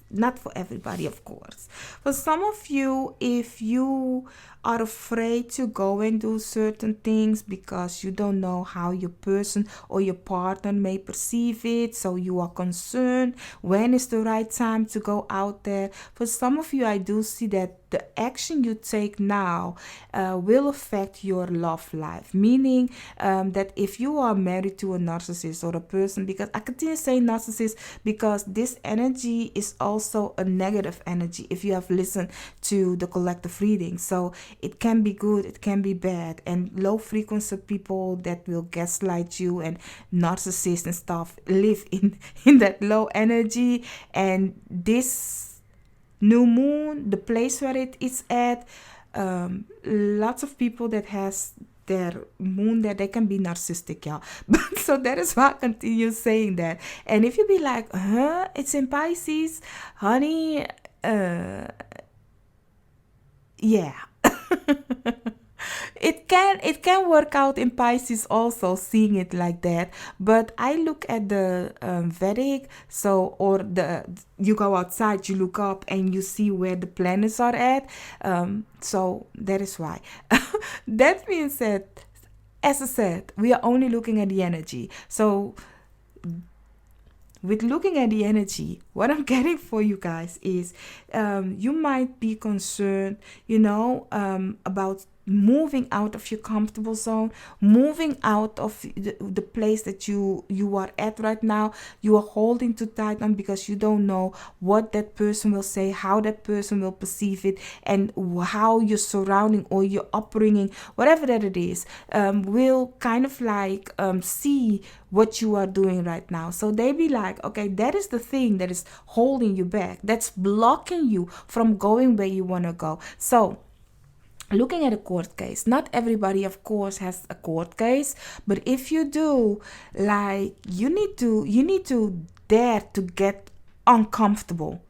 not for everybody, of course. For some of you, if you are afraid to go and do certain things because you don't know how your person or your partner may perceive it, so you are concerned when is the right time to go out there. For some of you, I do see that the action you take now will affect your love life, meaning that if you are married to a narcissist or a person, because I continue saying narcissist because this energy is also a negative energy if you have listened to the collective reading. So it can be good, it can be bad, and low frequency people that will gaslight you and narcissists and stuff live in that low energy. And this new moon, the place where it is at, lots of people that has their moon there, they can be narcissistic, y'all. But so that is why I continue saying that. And if you be like, it's in Pisces, honey, yeah. It can work out in Pisces also, seeing it like that. But I look at the Vedic, you go outside, you look up and you see where the planets are at. So that is why. That means that, as I said, we are only looking at the energy. So with looking at the energy, what I'm getting for you guys is you might be concerned, about moving out of your comfortable zone, moving out of the place that you are at right now. You are holding too tight on because you don't know what that person will say, how that person will perceive it, and how your surrounding or your upbringing, whatever that it is, will kind of like see what you are doing right now. So they be like, okay, that is the thing that is holding you back, that's blocking you from going where you want to go. So looking at a court case, not everybody, of course, has a court case, but if you do, like, you need to dare to get uncomfortable.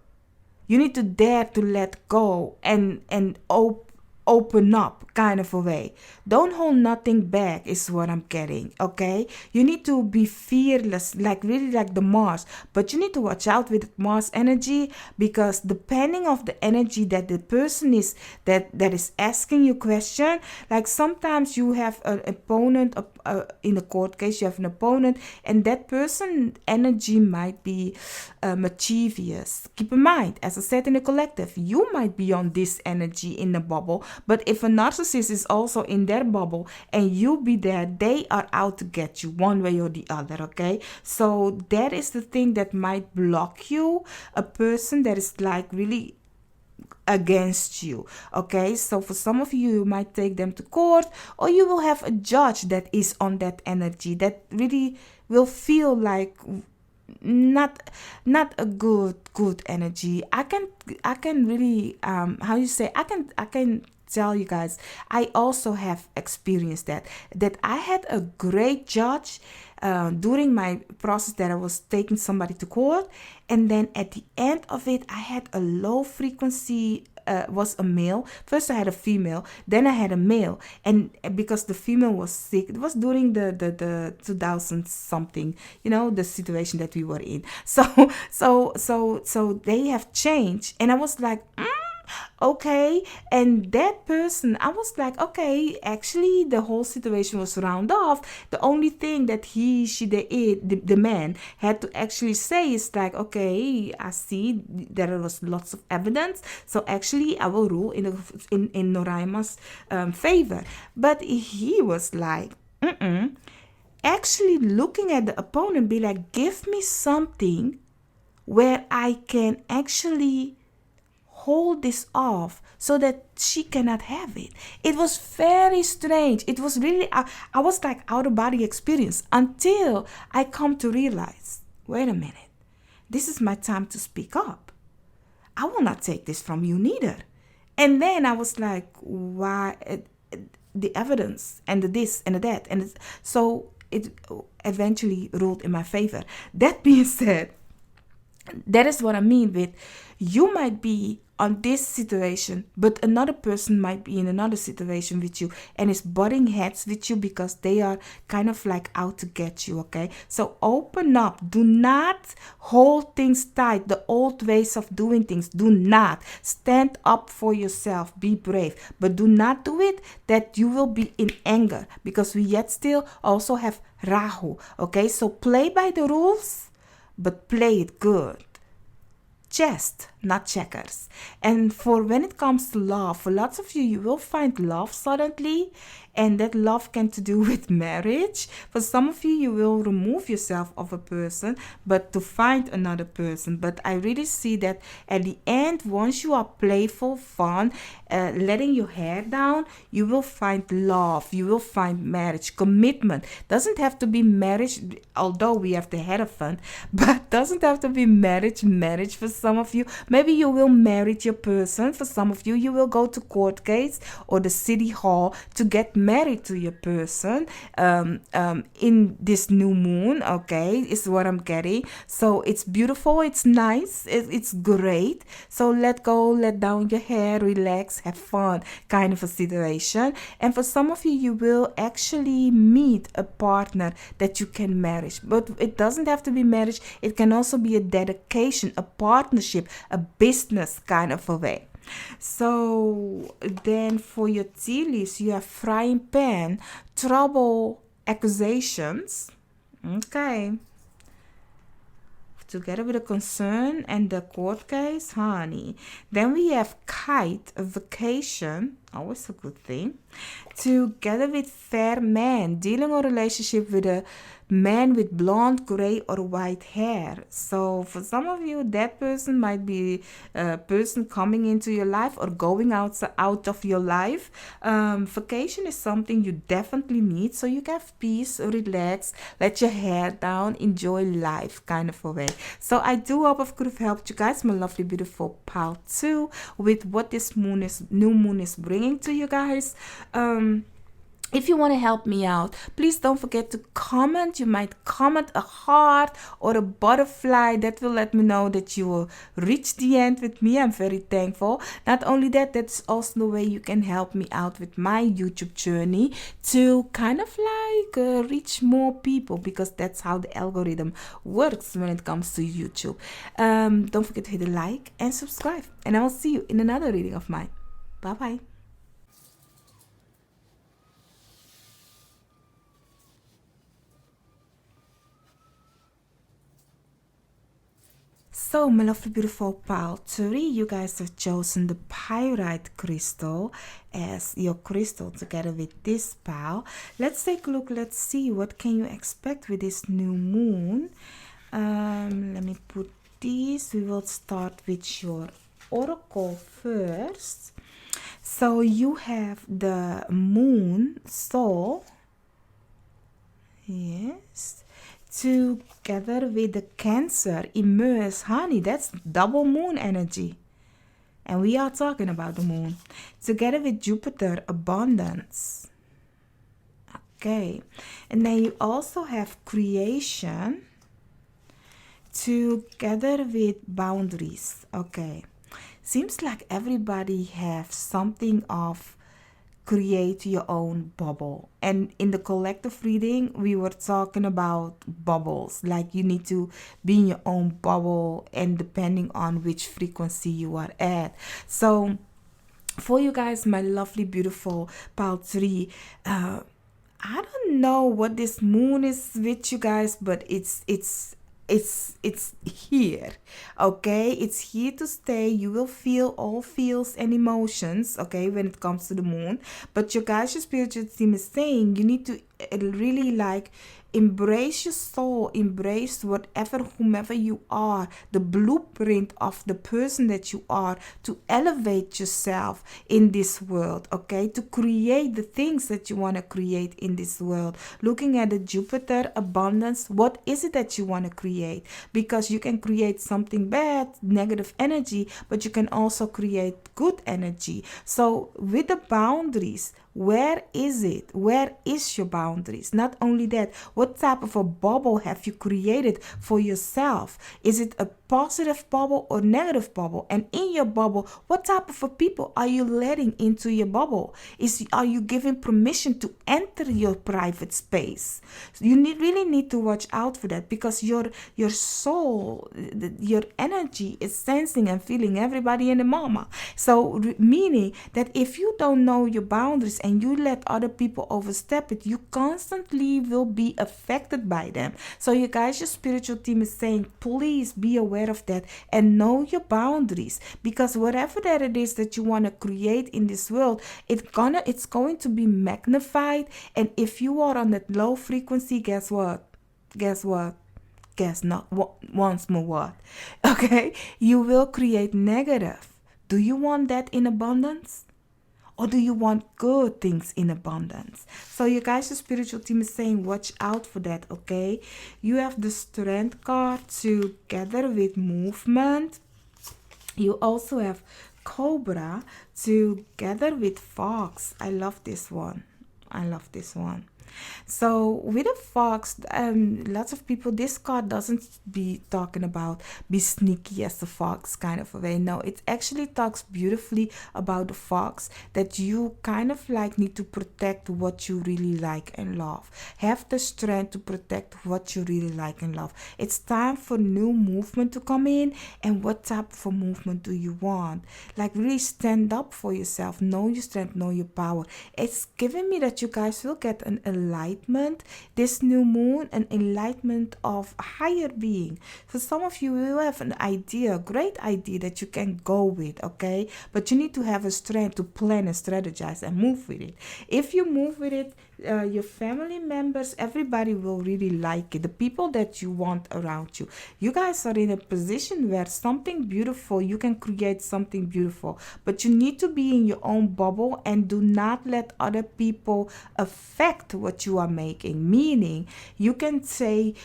You need to dare to let go and open up, kind of a way. Don't hold nothing back is what I'm getting, okay? You need to be fearless, like really like the Mars, but you need to watch out with Mars energy, because depending of the energy that the person is that is asking you question, like sometimes you have an opponent in a court case, you have an opponent, and that person energy might be mischievous. Keep in mind, as I said in the collective, you might be on this energy in the bubble, but if a narcissist is also in their bubble and you be there, they are out to get you one way or the other, okay? So that is the thing that might block you, a person that is like really against you, okay? So for some of you, you might take them to court, or you will have a judge that is on that energy that really will feel like not a good energy. I can really how you say, I can tell you guys, I also have experienced that I had a great judge during my process that I was taking somebody to court, and then at the end of it, I had a low frequency. Was a male. First I had a female, then I had a male, and because the female was sick, it was during the 2000 something, the situation that we were in. So they have changed, and I was like, okay. And that person, I was like, okay, actually the whole situation was round off. The only thing that the man had to actually say is like, okay, I see there was lots of evidence, so actually I will rule in Noraima's favor. But he was like, actually looking at the opponent, be like, give me something where I can actually hold this off so that she cannot have it. It was very strange. It was really, I was like out of body experience, until I come to realize, wait a minute, this is my time to speak up. I will not take this from you neither. And then I was like, why? The evidence and the this and the that. And so it eventually ruled in my favor. That being said, that is what I mean with, you might be on this situation, but another person might be in another situation with you and is butting heads with you because they are kind of like out to get you, okay? So open up. Do not hold things tight, the old ways of doing things. Do not. Stand up for yourself. Be brave. But do not do it that you will be in anger, because we yet still also have Rahu, okay? So play by the rules, but play it good. Chess, not checkers. And for when it comes to love, for lots of you, you will find love suddenly, and that love can to do with marriage. For some of you, you will remove yourself of a person, but to find another person. But I really see that at the end, once you are playful, fun, letting your hair down, you will find love, you will find marriage, commitment. Doesn't have to be marriage, although we have the Hierophant, but doesn't have to be marriage for some of you. Maybe you will marry your person. For some of you, you will go to court case or the city hall to get married to your person in this new moon, okay, is what I'm getting. So it's beautiful, it's nice, it's great. So let go, let down your hair, relax, have fun, kind of a situation. And for some of you, you will actually meet a partner that you can marry. But it doesn't have to be marriage. It can also be a dedication, a partnership, a business kind of a way. So then for your tea leaves, you have frying pan, trouble, accusations. Okay. Together with a concern and the court case, honey. Then we have kite, a vacation, always a good thing. Together with fair man, dealing a relationship with a man with blonde, gray, or white hair. So for some of you, that person might be a person coming into your life or going out of your life. Vacation is something you definitely need, so you can have peace, relax, let your hair down, enjoy life, kind of a way. So I do hope I could have helped you guys, my lovely, beautiful pal, too, with what this new moon is bringing to you guys. If you want to help me out, please don't forget to comment. You might comment a heart or a butterfly. That will let me know that you will reach the end with me. I'm very thankful. Not only that, that's also the way you can help me out with my YouTube journey to kind of like reach more people, because that's how the algorithm works when it comes to YouTube. Don't forget to hit a like and subscribe. And I will see you in another reading of mine. Bye bye. So, my lovely, beautiful pile 3, you guys have chosen the pyrite crystal as your crystal together with this pile. Let's take a look. Let's see what can you expect with this new moon. Let me put these. We will start with your oracle first. So you have the moon soul. Yes. Together with the Cancer, immerse, honey, that's double moon energy. And we are talking about the moon. Together with Jupiter, abundance. Okay. And then you also have creation together with boundaries. Okay. Seems like everybody have something of create your own bubble. And in the collective reading, we were talking about bubbles. Like you need to be in your own bubble, and depending on which frequency you are at. So for you guys, my lovely, beautiful pile 3, I don't know what this moon is with you guys, but it's here. Okay, it's here to stay. You will feel all feels and emotions, okay, when it comes to the moon. But your guys, your spiritual team is saying you need to really like embrace your soul, embrace whatever, whomever you are, the blueprint of the person that you are, to elevate yourself in this world, okay, to create the things that you want to create in this world. Looking at the Jupiter abundance, what is it that you want to create? Because you can create something bad, negative energy, but you can also create good energy. So with the boundaries, where is it? Where is your boundaries? Not only that, what type of a bubble have you created for yourself? Is it a positive bubble or negative bubble? And in your bubble, what type of a people are you letting into your bubble? Are you giving permission to enter your private space? You really need to watch out for that, because your soul, your energy is sensing and feeling everybody and the mama. So meaning that if you don't know your boundaries and you let other people overstep it, you constantly will be affected by them. So you guys, your spiritual team is saying, please be aware of that and know your boundaries, because whatever that it is that you want to create in this world, it's going to be magnified. And if you are on that low frequency, guess what? Guess not once more what? Okay, you will create negative. Do you want that in abundance? Or do you want good things in abundance? So you guys, the spiritual team is saying, watch out for that, okay? You have the Strength card together with movement. You also have Cobra together with Fox. I love this one. So with a fox, lots of people, this card doesn't be talking about be sneaky as the fox kind of a way. No, it actually talks beautifully about the fox, that you kind of like need to protect what you really like and love. Have the strength to protect what you really like and love. It's time for new movement to come in. And what type of a movement do you want? Like really stand up for yourself. Know your strength, know your power. It's giving me that you guys will get an enlightenment this new moon, an enlightenment of a higher being. For some of you will have an idea, a great idea that you can go with, okay, but you need to have a strength to plan and strategize and move with it. If you move with it, your family members, everybody will really like it. The people that you want around you, you guys are in a position where something beautiful, you can create something beautiful, but you need to be in your own bubble and do not let other people affect what you are making. Meaning you can say,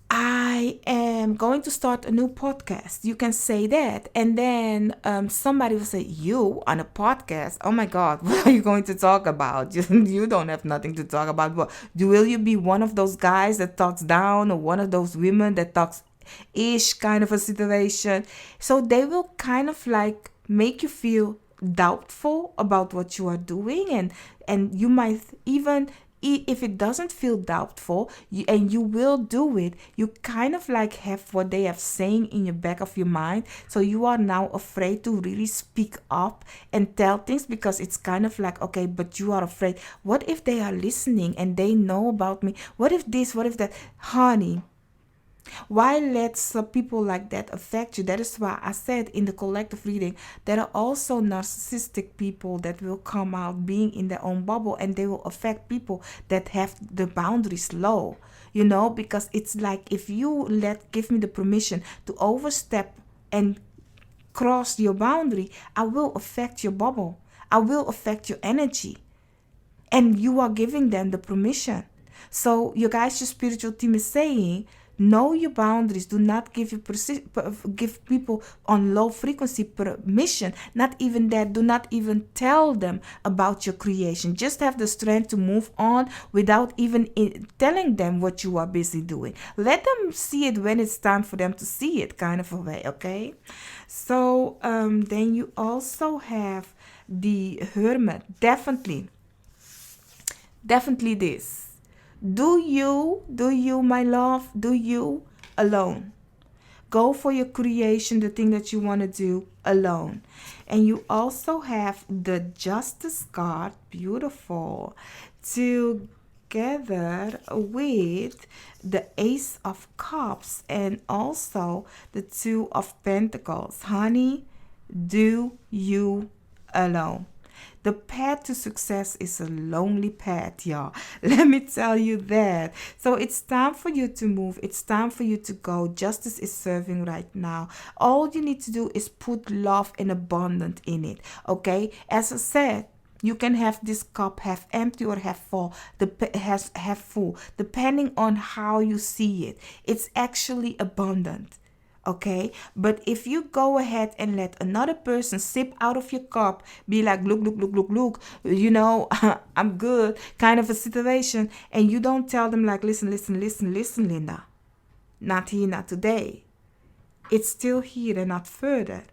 I am going to start a new podcast. You can say that. And then somebody will say, you on a podcast? Oh my God, what are you going to talk about? You don't have nothing to talk about. But will you be one of those guys that talks down, or one of those women that talks ish kind of a situation? So they will kind of like make you feel doubtful about what you are doing, and you might even, if it doesn't feel doubtful, and you will do it, you kind of like have what they have saying in your back of your mind. So you are now afraid to really speak up and tell things, because it's kind of like, okay, but you are afraid, what if they are listening and they know about me? What if this, what if that? Honey, why let some people like that affect you? That is why I said in the collective reading, there are also narcissistic people that will come out being in their own bubble, and they will affect people that have the boundaries low. Because it's like, if you give me the permission to overstep and cross your boundary, I will affect your bubble. I will affect your energy. And you are giving them the permission. So your guys, your spiritual team is saying, know your boundaries. Do not give people on low frequency permission. Not even that. Do not even tell them about your creation. Just have the strength to move on without even telling them what you are busy doing. Let them see it when it's time for them to see it, kind of a way, okay? So then you also have the Hermit. Definitely this. Do you, my love, do you alone. Go for your creation, the thing that you want to do alone. And you also have the Justice card, beautiful, together with the Ace of Cups and also the Two of Pentacles. Honey, do you alone. The path to success is a lonely path, y'all. Let me tell you that. So it's time for you to move. It's time for you to go. Justice is serving right now. All you need to do is put love and abundance in it, okay? As I said, you can have this cup half empty or half full, half full, depending on how you see it. It's actually abundant. Okay, but if you go ahead and let another person sip out of your cup, be like, look, I'm good, kind of a situation, and you don't tell them like, listen, Linda, not here, not today, it's still here and not further,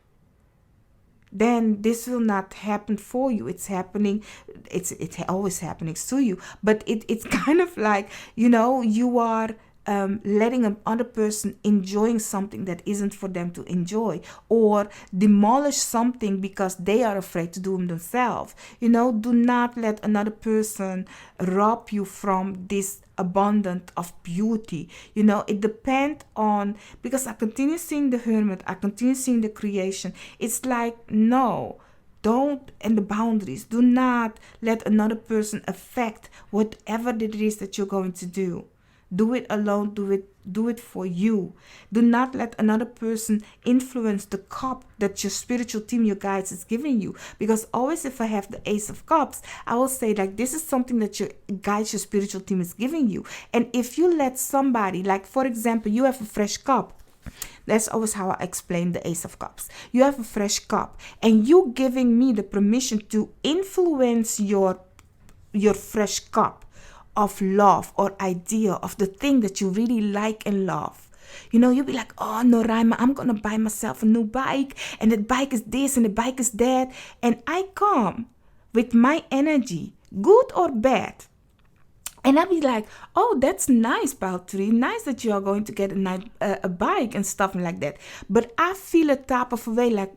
then this will not happen for you. It's happening, it's always happening to you, but it's kind of like, you are letting another person enjoying something that isn't for them to enjoy, or demolish something because they are afraid to do them themselves. Do not let another person rob you from this abundance of beauty. It depends on, because I continue seeing the Hermit, I continue seeing the creation. It's like, no, don't, and the boundaries. Do not let another person affect whatever it is that you're going to do. Do it alone. Do it for you. Do not let another person influence the cup that your spiritual team, your guides, is giving you. Because always, if I have the Ace of Cups, I will say like, this is something that your guides, your spiritual team, is giving you. And if you let somebody, like for example, you have a fresh cup. That's always how I explain the Ace of Cups. You have a fresh cup, and you giving me the permission to influence your fresh cup of love or idea of the thing that you really like and love. You'll be like, oh no, Raima, I'm gonna buy myself a new bike, and that bike is this and the bike is that, and I come with my energy, good or bad, and I'll be like, oh, that's nice, Baltri, nice that you are going to get a bike and stuff like that. But I feel a type of a way like,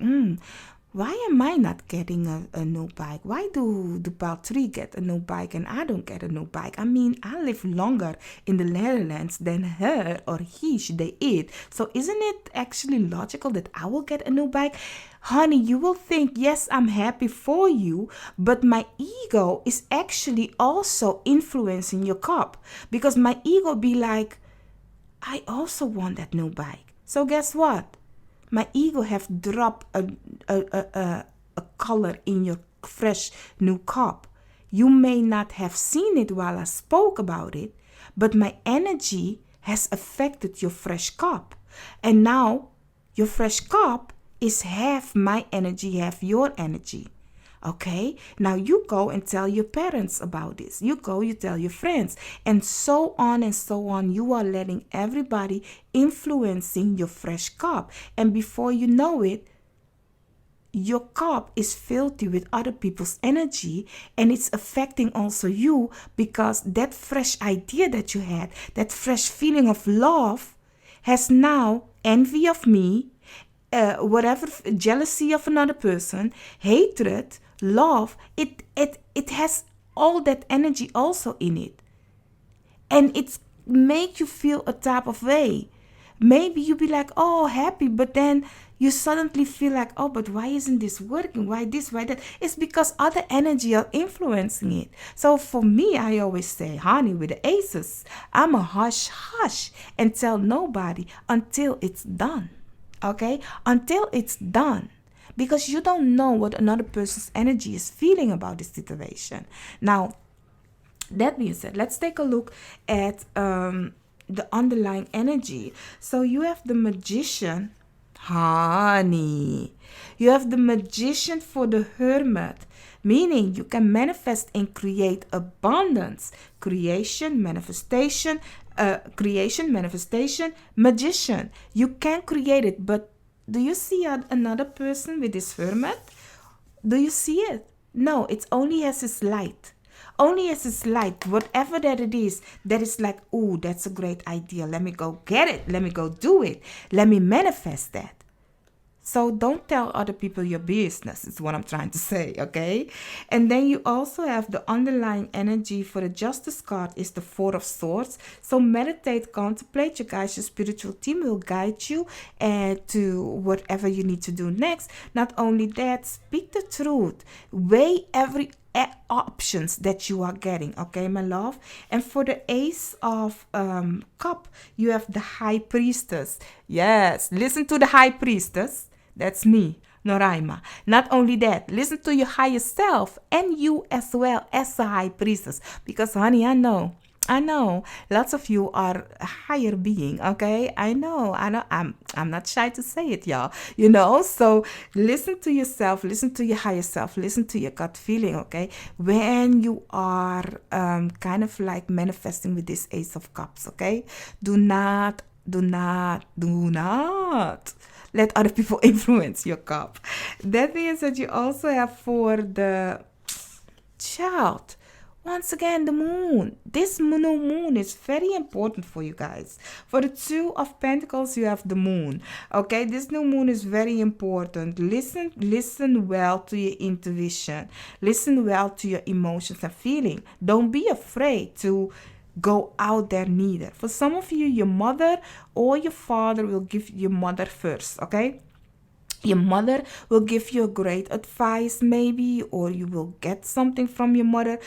why am I not getting a new bike? Why do the Baltri get a new bike and I don't get a new bike? I mean, I live longer in the Netherlands than her or he, they eat. So isn't it actually logical that I will get a new bike? Honey, you will think, yes, I'm happy for you, but my ego is actually also influencing your cup, because my ego be like, I also want that new bike. So guess what? My ego have dropped a color in your fresh new cup. You may not have seen it while I spoke about it, but my energy has affected your fresh cup. And now your fresh cup is half my energy, half your energy. Okay, now you go and tell your parents about this. You go, you tell your friends, and so on and so on. You are letting everybody influencing your fresh cup. And before you know it, your cup is filthy with other people's energy, and it's affecting also you, because that fresh idea that you had, that fresh feeling of love, has now envy of me, whatever, jealousy of another person, hatred, love. It has all that energy also in it, and it's make you feel a type of way. Maybe you be like, oh, happy, but then you suddenly feel like, oh, but why isn't this working? Why this, why that? It's because other energy are influencing it. So for me, I always say, honey, with the aces, I'm a hush hush and tell nobody until it's done. Okay, until it's done, because you don't know what another person's energy is feeling about this situation. Now, that being said, let's take a look at the underlying energy. So you have the magician, honey. You have the magician for the hermit, meaning you can manifest and create abundance. Creation, manifestation, magician. You can create it, but do you see another person with this hermit? Do you see it? No, it only has his light. Only as it's light, whatever that it is, that is like, oh, that's a great idea. Let me go get it. Let me go do it. Let me manifest that. So don't tell other people your business, is what I'm trying to say, okay? And then you also have the underlying energy for the Justice card is the Four of Swords. So meditate, contemplate. Your guys, your spiritual team will guide you to whatever you need to do next. Not only that, speak the truth. Weigh every options that you are getting, okay, my love. And for the Ace of Cup, you have the High Priestess. Yes, listen to the High Priestess. That's me, Noraima. Not only that, listen to your higher self and you as well as a High Priestess, because honey, I know lots of you are a higher being, okay? I know. I'm not shy to say it, y'all. So listen to yourself, listen to your higher self, listen to your gut feeling, okay? When you are kind of like manifesting with this Ace of Cups, okay? Do not let other people influence your cup. That means that you also have for the Child, once again, the moon. This new moon is very important for you guys. For the Two of Pentacles, you have the moon. Okay, this new moon is very important. Listen well to your intuition. Listen well to your emotions and feeling. Don't be afraid to go out there neither. For some of you, your mother or your father will give your mother first, okay? Your mother will give you a great advice maybe, or you will get something from your mother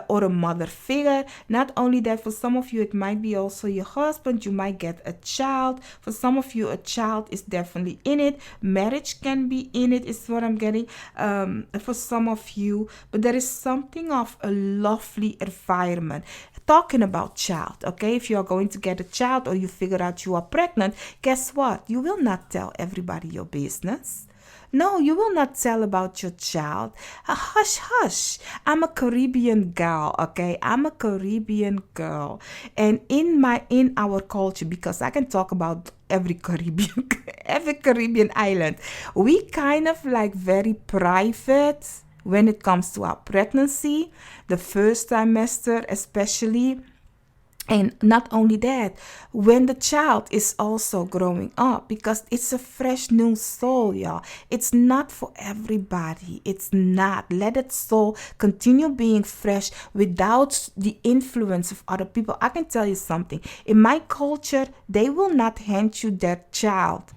or a mother figure. Not only that, for some of you it might be also your husband. You might get a child. For some of you, a child is definitely in it. Marriage can be in it, is what I'm getting for some of you. But there is something of a lovely environment. Talking about child, okay? If you are going to get a child or you figure out you are pregnant, guess what? You will not tell everybody your business. No, you will not tell about your child. Hush, hush. I'm a Caribbean girl, okay? I'm a Caribbean girl. And in our culture, because I can talk about every Caribbean island, we kind of like very private when it comes to our pregnancy, the first trimester especially. And not only that, when the child is also growing up, because it's a fresh new soul, y'all. It's not for everybody. It's not. Let that soul continue being fresh without the influence of other people. I can tell you something. In my culture, they will not hand you their child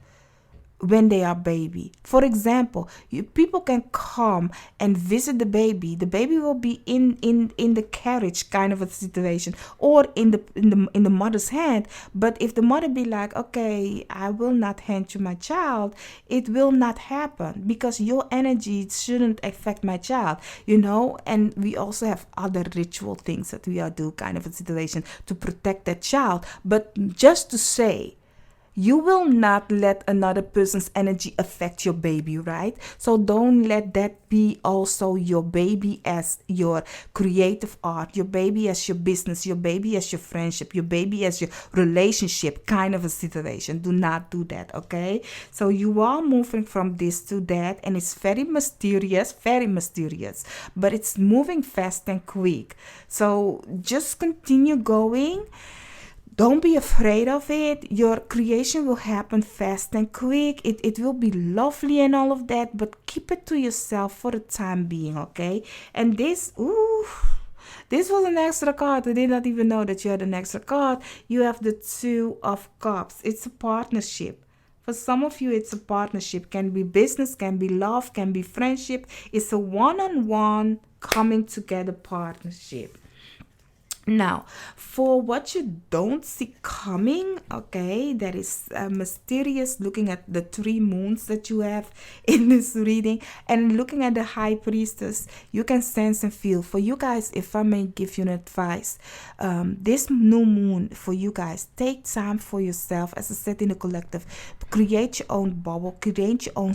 when they are baby. For example, people can come and visit the baby. The baby will be in the carriage kind of a situation, or in the mother's hand. But if the mother be like, okay, I will not hand you my child, it will not happen, because your energy shouldn't affect my child, and we also have other ritual things that we are do kind of a situation to protect that child. But just to say, you will not let another person's energy affect your baby, right? So don't let that be also your baby as your creative art, your baby as your business, your baby as your friendship, your baby as your relationship kind of a situation. Do not do that, okay? So you are moving from this to that, and it's very mysterious, but it's moving fast and quick. So just continue going. Don't be afraid of it. Your creation will happen fast and quick. It will be lovely and all of that, but keep it to yourself for the time being, okay? And this was an extra card. I did not even know that you had an extra card. You have the Two of Cups. It's a partnership. For some of you, it's a partnership. Can be business, can be love, can be friendship. It's a one-on-one coming together partnership. Now, for what you don't see coming, okay, that is mysterious, looking at the 3 moons that you have in this reading and looking at the High Priestess, you can sense and feel. For you guys, if I may give you an advice, this new moon, for you guys, take time for yourself. As I said in the collective, create your own bubble, create your own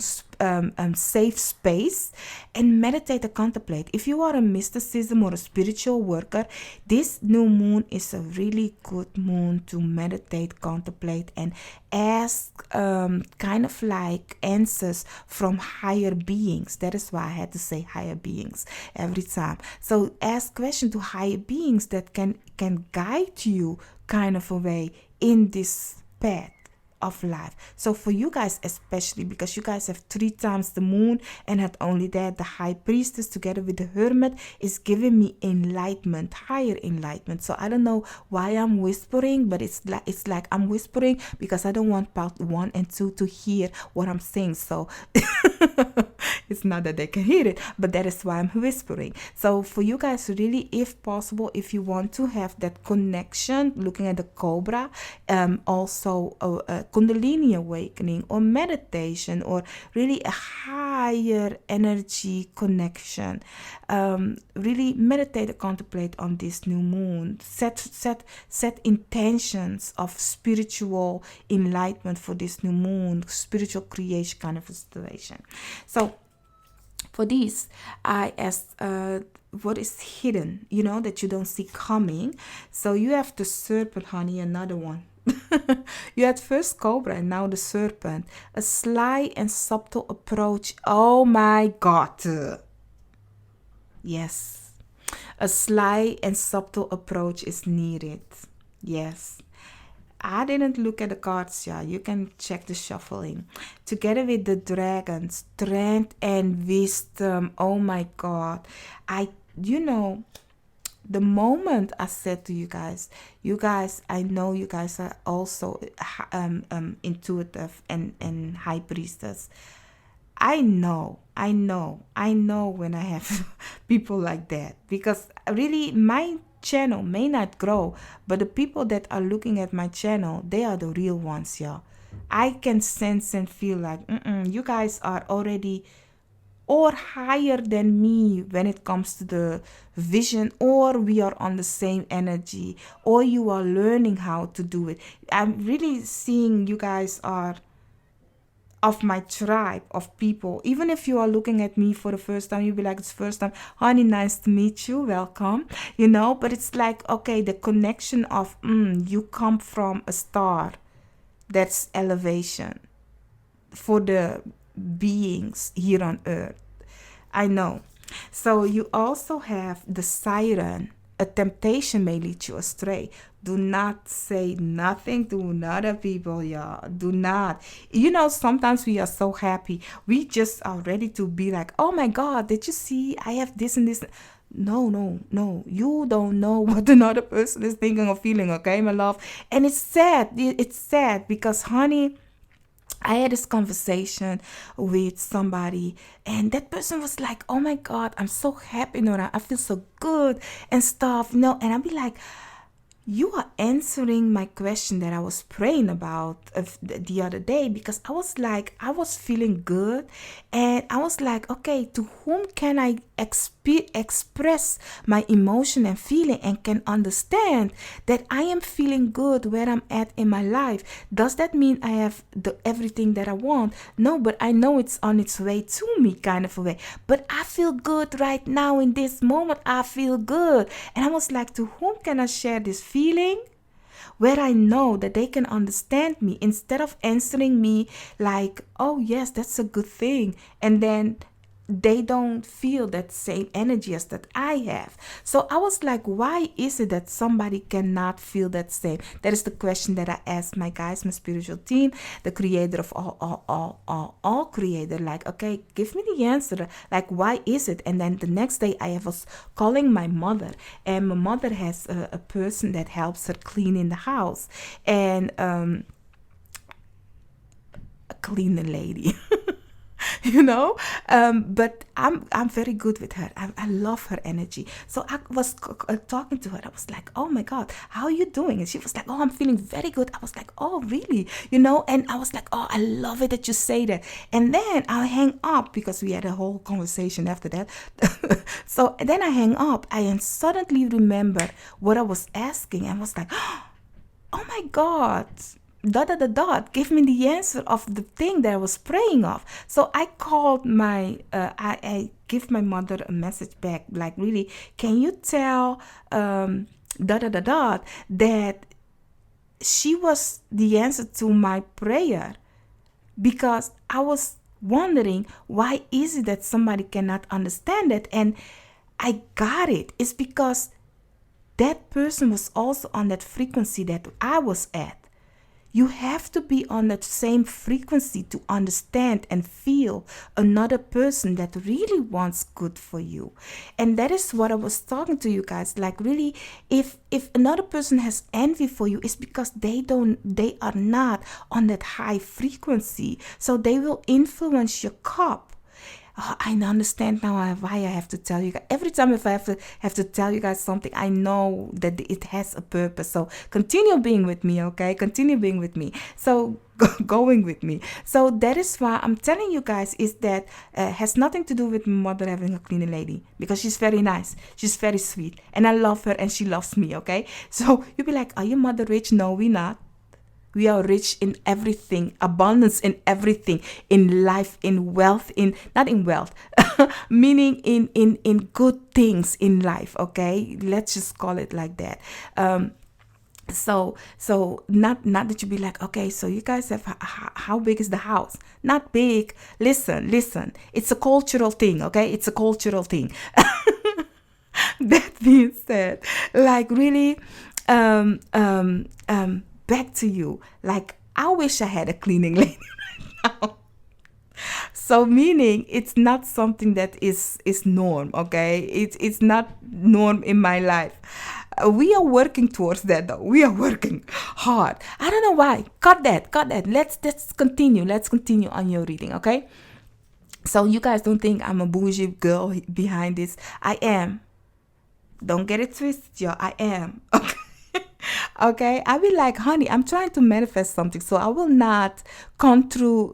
safe space, and meditate and contemplate. If you are a mysticism or a spiritual worker, this new moon is a really good moon to meditate, contemplate, and ask kind of like answers from higher beings. That is why I had to say higher beings every time. So ask questions to higher beings that can guide you kind of a way in this path of life. So for you guys, especially because you guys have 3 times the moon, and not only that, the High Priestess together with the Hermit is giving me enlightenment, higher enlightenment. So I don't know why I'm whispering, but it's like I'm whispering because I don't want part 1 and 2 to hear what I'm saying. So it's not that they can hear it, but that is why I'm whispering. So for you guys, really, if possible, if you want to have that connection, looking at the Cobra, also Kundalini awakening or meditation, or really a higher energy connection, really meditate and contemplate on this new moon. Set intentions of spiritual enlightenment for this new moon, spiritual creation kind of a situation. So for this, I asked what is hidden, that you don't see coming. So you have the Serpent, honey, another one. You had first Cobra and now the Serpent. A sly and subtle approach. Oh my God. Yes. A sly and subtle approach is needed. Yes. I didn't look at the cards, yeah. You can check the shuffling. Together with the Dragon, strength and wisdom. Oh my God. The moment I said to you guys, I know you guys are also intuitive and High Priestess. I know when I have people like that, because really my channel may not grow, but the people that are looking at my channel, they are the real ones, y'all. I can sense and feel like you guys are already or higher than me when it comes to the vision, or we are on the same energy, or you are learning how to do it. I'm really seeing you guys are of my tribe of people. Even if you are looking at me for the first time, you'll be like, it's first time, honey, nice to meet you, welcome, but it's like, okay, the connection of you come from a star. That's elevation for the beings here on earth. I know. So you also have the Siren. A temptation may lead you astray. Do not say nothing to other people, y'all. Do not. Sometimes we are so happy. We just are ready to be like, oh my God, did you see? I have this and this. No. You don't know what another person is thinking or feeling, okay, my love? And it's sad. It's sad because, honey, I had this conversation with somebody, and that person was like, "Oh my God, I'm so happy, I feel so good and stuff, And I'd be like, you are answering my question that I was praying about the other day, because I was feeling good, and I was like, okay, to whom can I express my emotion and feeling and can understand that I am feeling good where I'm at in my life? Does that mean I have everything that I want? No, but I know it's on its way to me, kind of a way. But I feel good right now in this moment. I feel good. And I was like, to whom can I share this feeling where I know that they can understand me, instead of answering me like, oh yes, that's a good thing, and then they don't feel that same energy as that I have. So I was like, why is it that somebody cannot feel that same? That is the question that I asked my guys, my spiritual team, the creator of all creator. Like, okay, give me the answer. Like, why is it? And then the next day I was calling my mother, and my mother has a person that helps her clean in the house, and a cleaner lady. But I'm very good with her. I love her energy. So I was talking to her. I was like, oh my God, how are you doing? And she was like, oh, I'm feeling very good. I was like, oh really? And I was like, oh, I love it that you say that. And then I hang up, because we had a whole conversation after that. So then I hang up. I suddenly remember what I was asking, and was like, oh my God, give me the answer of the thing that I was praying of. So I called I give my mother a message back, like, really, can you tell that she was the answer to my prayer? Because I was wondering, why is it that somebody cannot understand it? And I got it. It's because that person was also on that frequency that I was at. You have to be on that same frequency to understand and feel another person that really wants good for you. And that is what I was talking to you guys. Like, really, if another person has envy for you, it's because they are not on that high frequency. So they will influence your cup. Oh, I understand now why I have to tell you guys. Every time if I have to tell you guys something, I know that it has a purpose. So continue being with me, okay? Continue being with me. So going with me. So that is why I'm telling you guys, is that has nothing to do with my mother having a cleaning lady, because she's very nice. She's very sweet. And I love her and she loves me, okay? So you'll be like, are your mother rich? No, we're not. We are rich in everything, abundance in everything, in life, in wealth, not in wealth, meaning in good things in life, okay? Let's just call it like that. So not that you be like, okay, so you guys have, how big is the house? Not big. Listen, it's a cultural thing, okay? It's a cultural thing. That being said, like, really, back to you. Like, I wish I had a cleaning lady right now. So meaning, it's not something that is norm, okay? It's not norm in my life. We are working towards that, though. We are working hard. I don't know why. Cut that. Let's continue. Let's continue on your reading, okay? So you guys don't think I'm a bougie girl behind this. I am. Don't get it twisted, y'all. I am. Okay. Okay, I be like, honey, I'm trying to manifest something, so I will not come through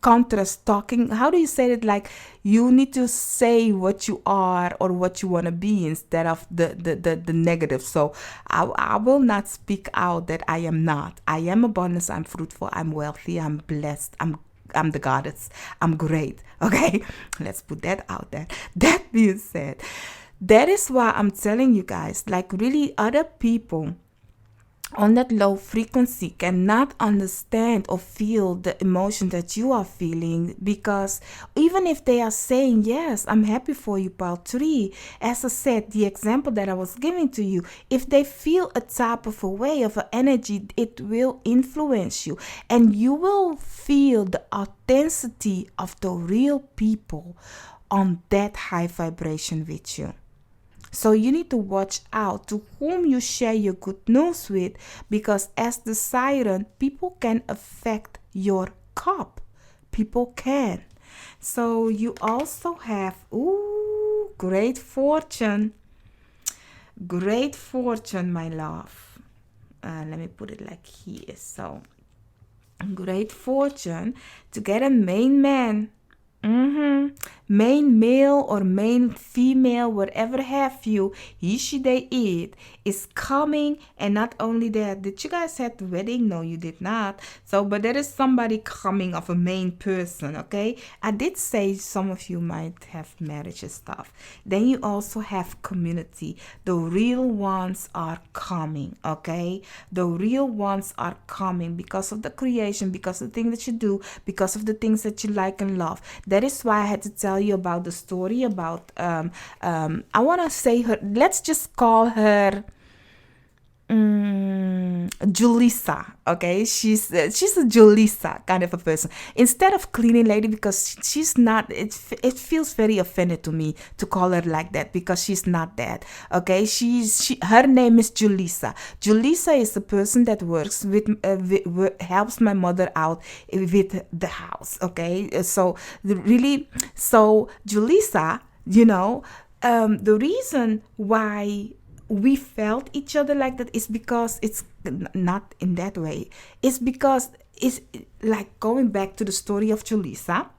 contrast talking. How do you say it? Like, you need to say what you are or what you want to be, instead of the negative. So I will not speak out that I am not. I am abundance. I'm fruitful. I'm wealthy. I'm blessed. I'm the goddess. I'm great. Okay, let's put that out there. That being said, that is why I'm telling you guys, like, really, other people on that low frequency cannot understand or feel the emotion that you are feeling, because even if they are saying, yes, I'm happy for you, pile 3, as I said, the example that I was giving to you, if they feel a type of a way of an energy, it will influence you, and you will feel the authenticity of the real people on that high vibration with you. So you need to watch out to whom you share your good news with, because as the siren, people can affect your cup. People can. So you also have, great fortune. Great fortune, my love. Let me put it like here. So, great fortune to get a main man. Main male or main female, whatever have you, he, she, they, it is coming. And not only that, did you guys have the wedding? No, you did not. So, but there is somebody coming of a main person, okay? I did say some of you might have marriage and stuff. Then you also have community. The real ones are coming, okay? The real ones are coming because of the creation, because of the thing that you do, because of the things that you like and love. That is why I had to tell you about the story about I want to say her, let's just call her Julissa. Okay, she's a Julissa kind of a person instead of cleaning lady, because she's not. It feels very offended to me to call her like that, because she's not that. Okay, her name is Julissa. Julissa is the person that works with helps my mother out with the house. Okay, so Julissa, the reason why we felt each other like that is because it's not in that way. It's because it's like going back to the story of Julissa.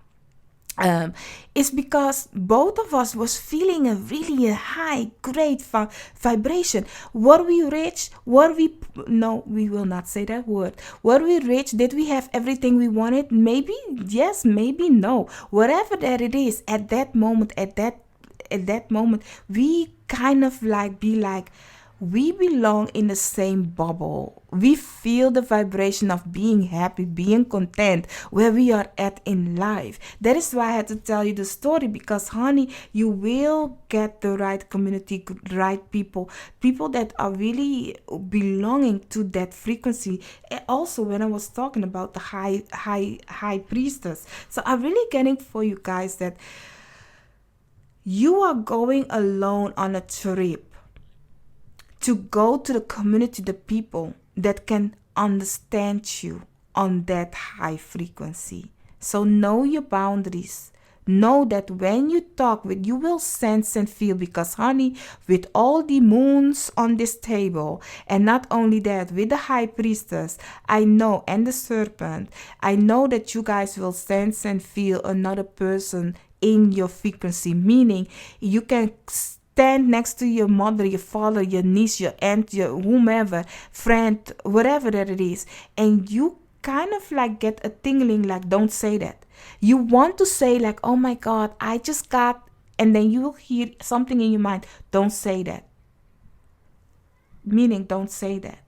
It's because both of us was feeling a really high, great vibration. Were we rich? No, we will not say that word. Were we rich? Did we have everything we wanted? Maybe yes, maybe no. Whatever that it is, at that moment, we kind of we belong in the same bubble. We feel the vibration of being happy, being content, where we are at in life. That is why I had to tell you the story, because honey, you will get the right community, right people that are really belonging to that frequency. And also, when I was talking about the high priestess, so I'm really getting for you guys that you are going alone on a trip to go to the community, the people that can understand you on that high frequency. So know your boundaries. Know that when you talk with, you will sense and feel, because honey, with all the moons on this table, and not only that, with the high priestess, I know, and the serpent, I know that you guys will sense and feel another person in your frequency, meaning you can stand next to your mother, your father, your niece, your aunt, your whomever, friend, whatever that it is, and you kind of get a tingling, don't say that. You want to say oh my God, I just got, and then you hear something in your mind, don't say that. Meaning, don't say that.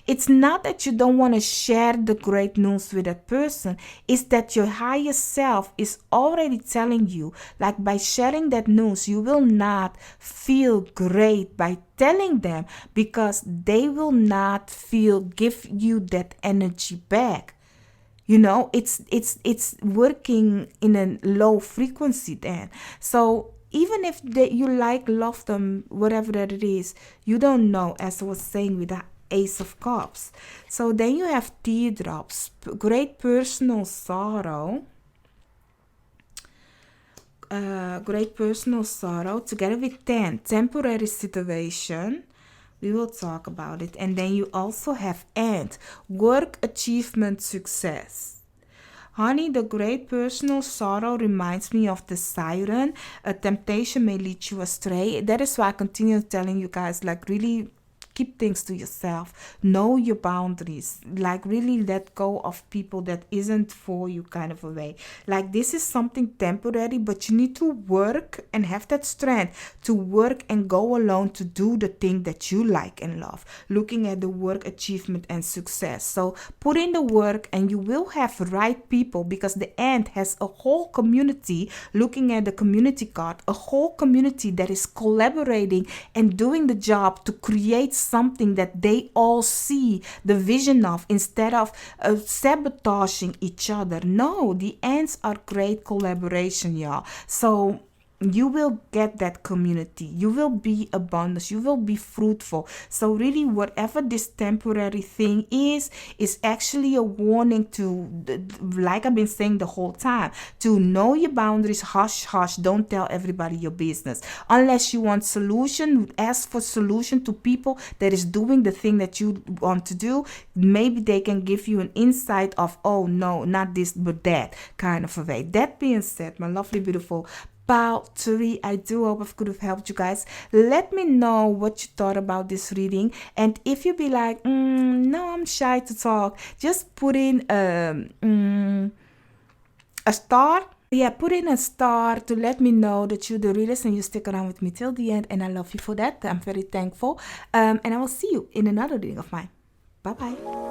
It's not that you don't want to share the great news with that person. It's that your higher self is already telling you, by sharing that news, you will not feel great by telling them, because they will not give you that energy back. It's working in a low frequency then. So even if you love them, whatever that it is, you don't know, as I was saying with the Ace of Cups. So then you have teardrops, great personal sorrow. Great personal sorrow together with 10, temporary situation. We will talk about it. And then you also have End, work, achievement, success. Honey, the great personal sorrow reminds me of the siren. A temptation may lead you astray. That is why I continue telling you guys, really keep things to yourself. Know your boundaries. Really let go of people that isn't for you, kind of a way. This is something temporary, but you need to work and have that strength to work and go alone to do the thing that you like and love. Looking at the work, achievement, and success. So put in the work and you will have right people, because the Ant has a whole community. Looking at the community card, a whole community that is collaborating and doing the job to create something that they all see the vision of, instead of sabotaging each other. No, the ants are great collaboration, y'all. So you will get that community. You will be abundance. You will be fruitful. So really, whatever this temporary thing is actually a warning to, like I've been saying the whole time, to know your boundaries. Hush, hush. Don't tell everybody your business. Unless you want solution, ask for solution to people that is doing the thing that you want to do. Maybe they can give you an insight of, oh no, not this but that kind of a way. That being said, my lovely, beautiful Three, I do hope I could have helped you guys. Let me know what you thought about this reading, and if you be like, no, I'm shy to talk, just put in a star. Yeah, put in a star to let me know that you're the realist and you stick around with me till the end, and I love you for that. I'm very thankful. And I will see you in another reading of mine. Bye bye.